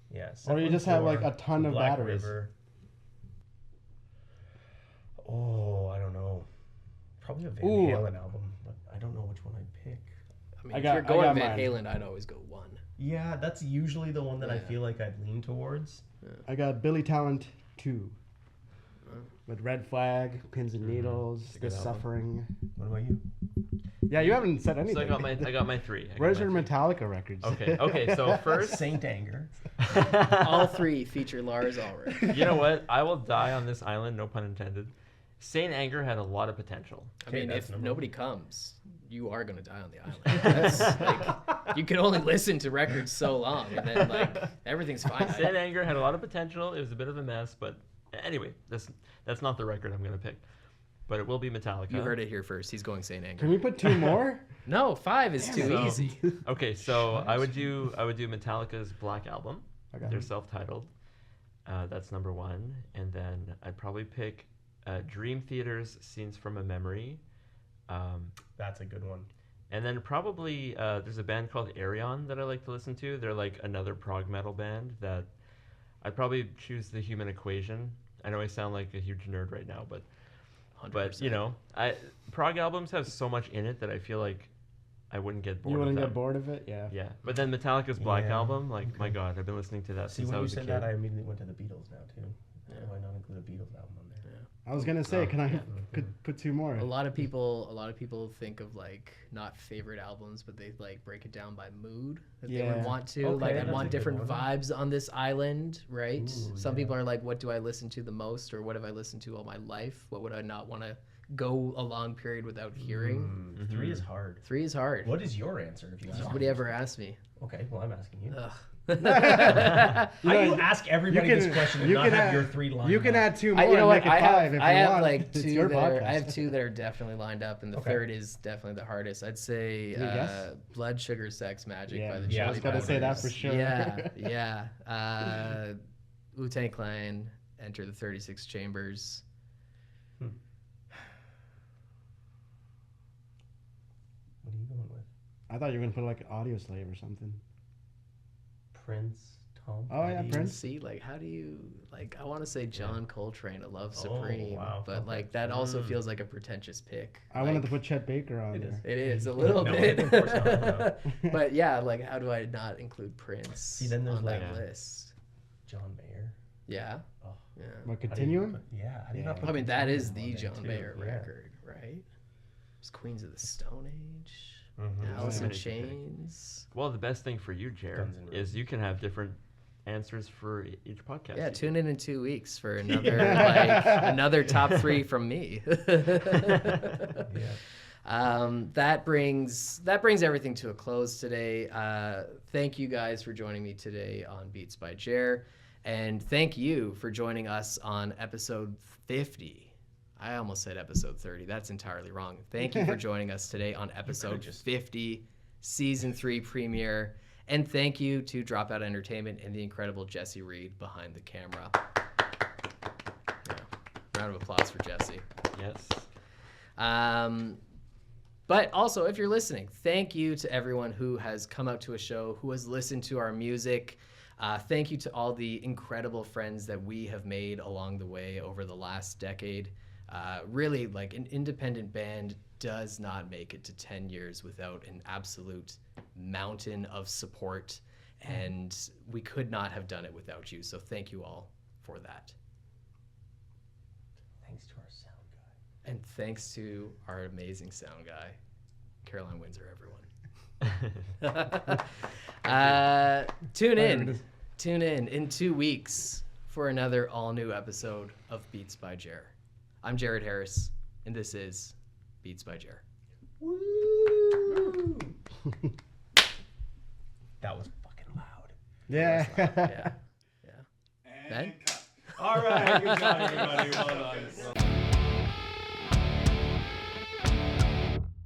Yeah. Or you Zeppelin just have 4, like a ton The of Black batteries. River. Oh, I don't know. Probably a Van Ooh. Halen album, but I don't know which one I'd pick. I mean, I if got- you're I going got Van mine. Halen, I'd always go 1. Yeah, that's usually the one that I Yeah. feel like I'd lean towards. I got Billy Talent 2. With Red Flag, Pins and Needles, a good This album. Suffering. What about you? Yeah, you haven't said anything. So I got my 3. Where's your Metallica records? Okay, so first, Saint Anger. All 3 feature Lars Ulrich. you know what? I will die on this island, no pun intended. Saint Anger had a lot of potential. I Okay, mean, that's if number nobody comes, you are going to die on the island. That's, like, you can only listen to records so long, and then like everything's fine. Saint Anger had a lot of potential. It was a bit of a mess, but anyway, that's not the record I'm going to pick. But it will be Metallica. You heard it here first. He's going Saint Anger. Can we put 2 more? No, 5 is too So- easy. Okay, so I would do Metallica's Black Album. Okay. They're self-titled. That's number 1, and then I'd probably pick Dream Theater's Scenes from a Memory. That's a good one. And then probably there's a band called Arion that I like to listen to. They're like another prog metal band that I'd probably choose The Human Equation. I know I sound like a huge nerd right now, but 100%. you know, prog albums have so much in it that I feel like I wouldn't get bored. You wouldn't of get them. bored of it? Yeah. Yeah, but then Metallica's Black Yeah, Album, like my God, I've been listening to that See, since when I you was a said kid. that, I immediately went to the Beatles now, too. Why not include a Beatles album on there? I was gonna say, Oh, can I yeah. could put 2 more? A lot of people think of like not favorite albums, but they like break it down by mood that they would Yeah. want to. Okay, Like I that's a want good different one. vibes on this island, right? Ooh, Some yeah. people are like, what do I listen to the most, or what have I listened to all my life? What would I not want to go a long period without hearing? 3 is hard. 3 is hard. What is your answer if you ask? Nobody ever asked me. Okay, well I'm asking you. Ugh. How do you ask everybody this question and not have your 3 lined You can up? add 2 more. You know and what? make it 5 if I you have want. like It's 2 your that are, podcast. I have 2 that are definitely lined up, and the Okay. third is definitely the hardest. I'd say Can you guess? Blood Sugar Sex Magic Yeah, by the yeah, I Chili was gonna say that Peppers. for sure. Yeah. Wu-Tang Clan, Enter the 36 Chambers. What are you going with? I thought you were gonna put like Audio Slave or something. Prince, Tom. Oh, yeah, Petty? Prince. See, like, how do you, like, I want to say John Coltrane, A Love Oh, Supreme, wow, but okay. like that also feels like a pretentious pick. I wanted Like, to put Chet Baker on It there. is. It is a little No, bit. of course not, no. But yeah, like, how do I not include Prince then there's on like- that Yeah. list? John Mayer. Yeah. Oh. Yeah. What, How do you Continuum? put- Yeah. How do you Yeah. not put I mean, that is Continuum the on there, John too? Mayer Yeah. record, right? It's Queens of the Stone Age, Mhm. Alice in many to pick. Chains. Well, the best thing for you, Jared, Guns N' is Roses. you can have different answers for each podcast. Yeah, you tune do. in 2 weeks for another like another top 3 from me. Yeah. That brings everything to a close today. Thank you guys for joining me today on Beats by Jer, and thank you for joining us on episode 50. I almost said episode 30. That's entirely wrong. Thank you for joining us today on episode just- 50, season 3 premiere. And thank you to Dropout Entertainment and the incredible Jesse Reed behind the camera. Yeah. Round of applause for Jesse. Yes. But also, if you're listening, thank you to everyone who has come out to a show, who has listened to our music. Thank you to all the incredible friends that we have made along the way over the last decade. Really, like, an independent band does not make it to 10 years without an absolute mountain of support, and we could not have done it without you. So thank you all for that. Thanks to our sound guy. And thanks to our amazing sound guy, Caroline Windsor, everyone. Tune in 2 weeks for another all-new episode of Beats by Jer. I'm Jared Harris, and this is Beats by Jer. Woo! That was fucking loud. Yeah. Yeah. Ben? All right, good job, everybody. Well done.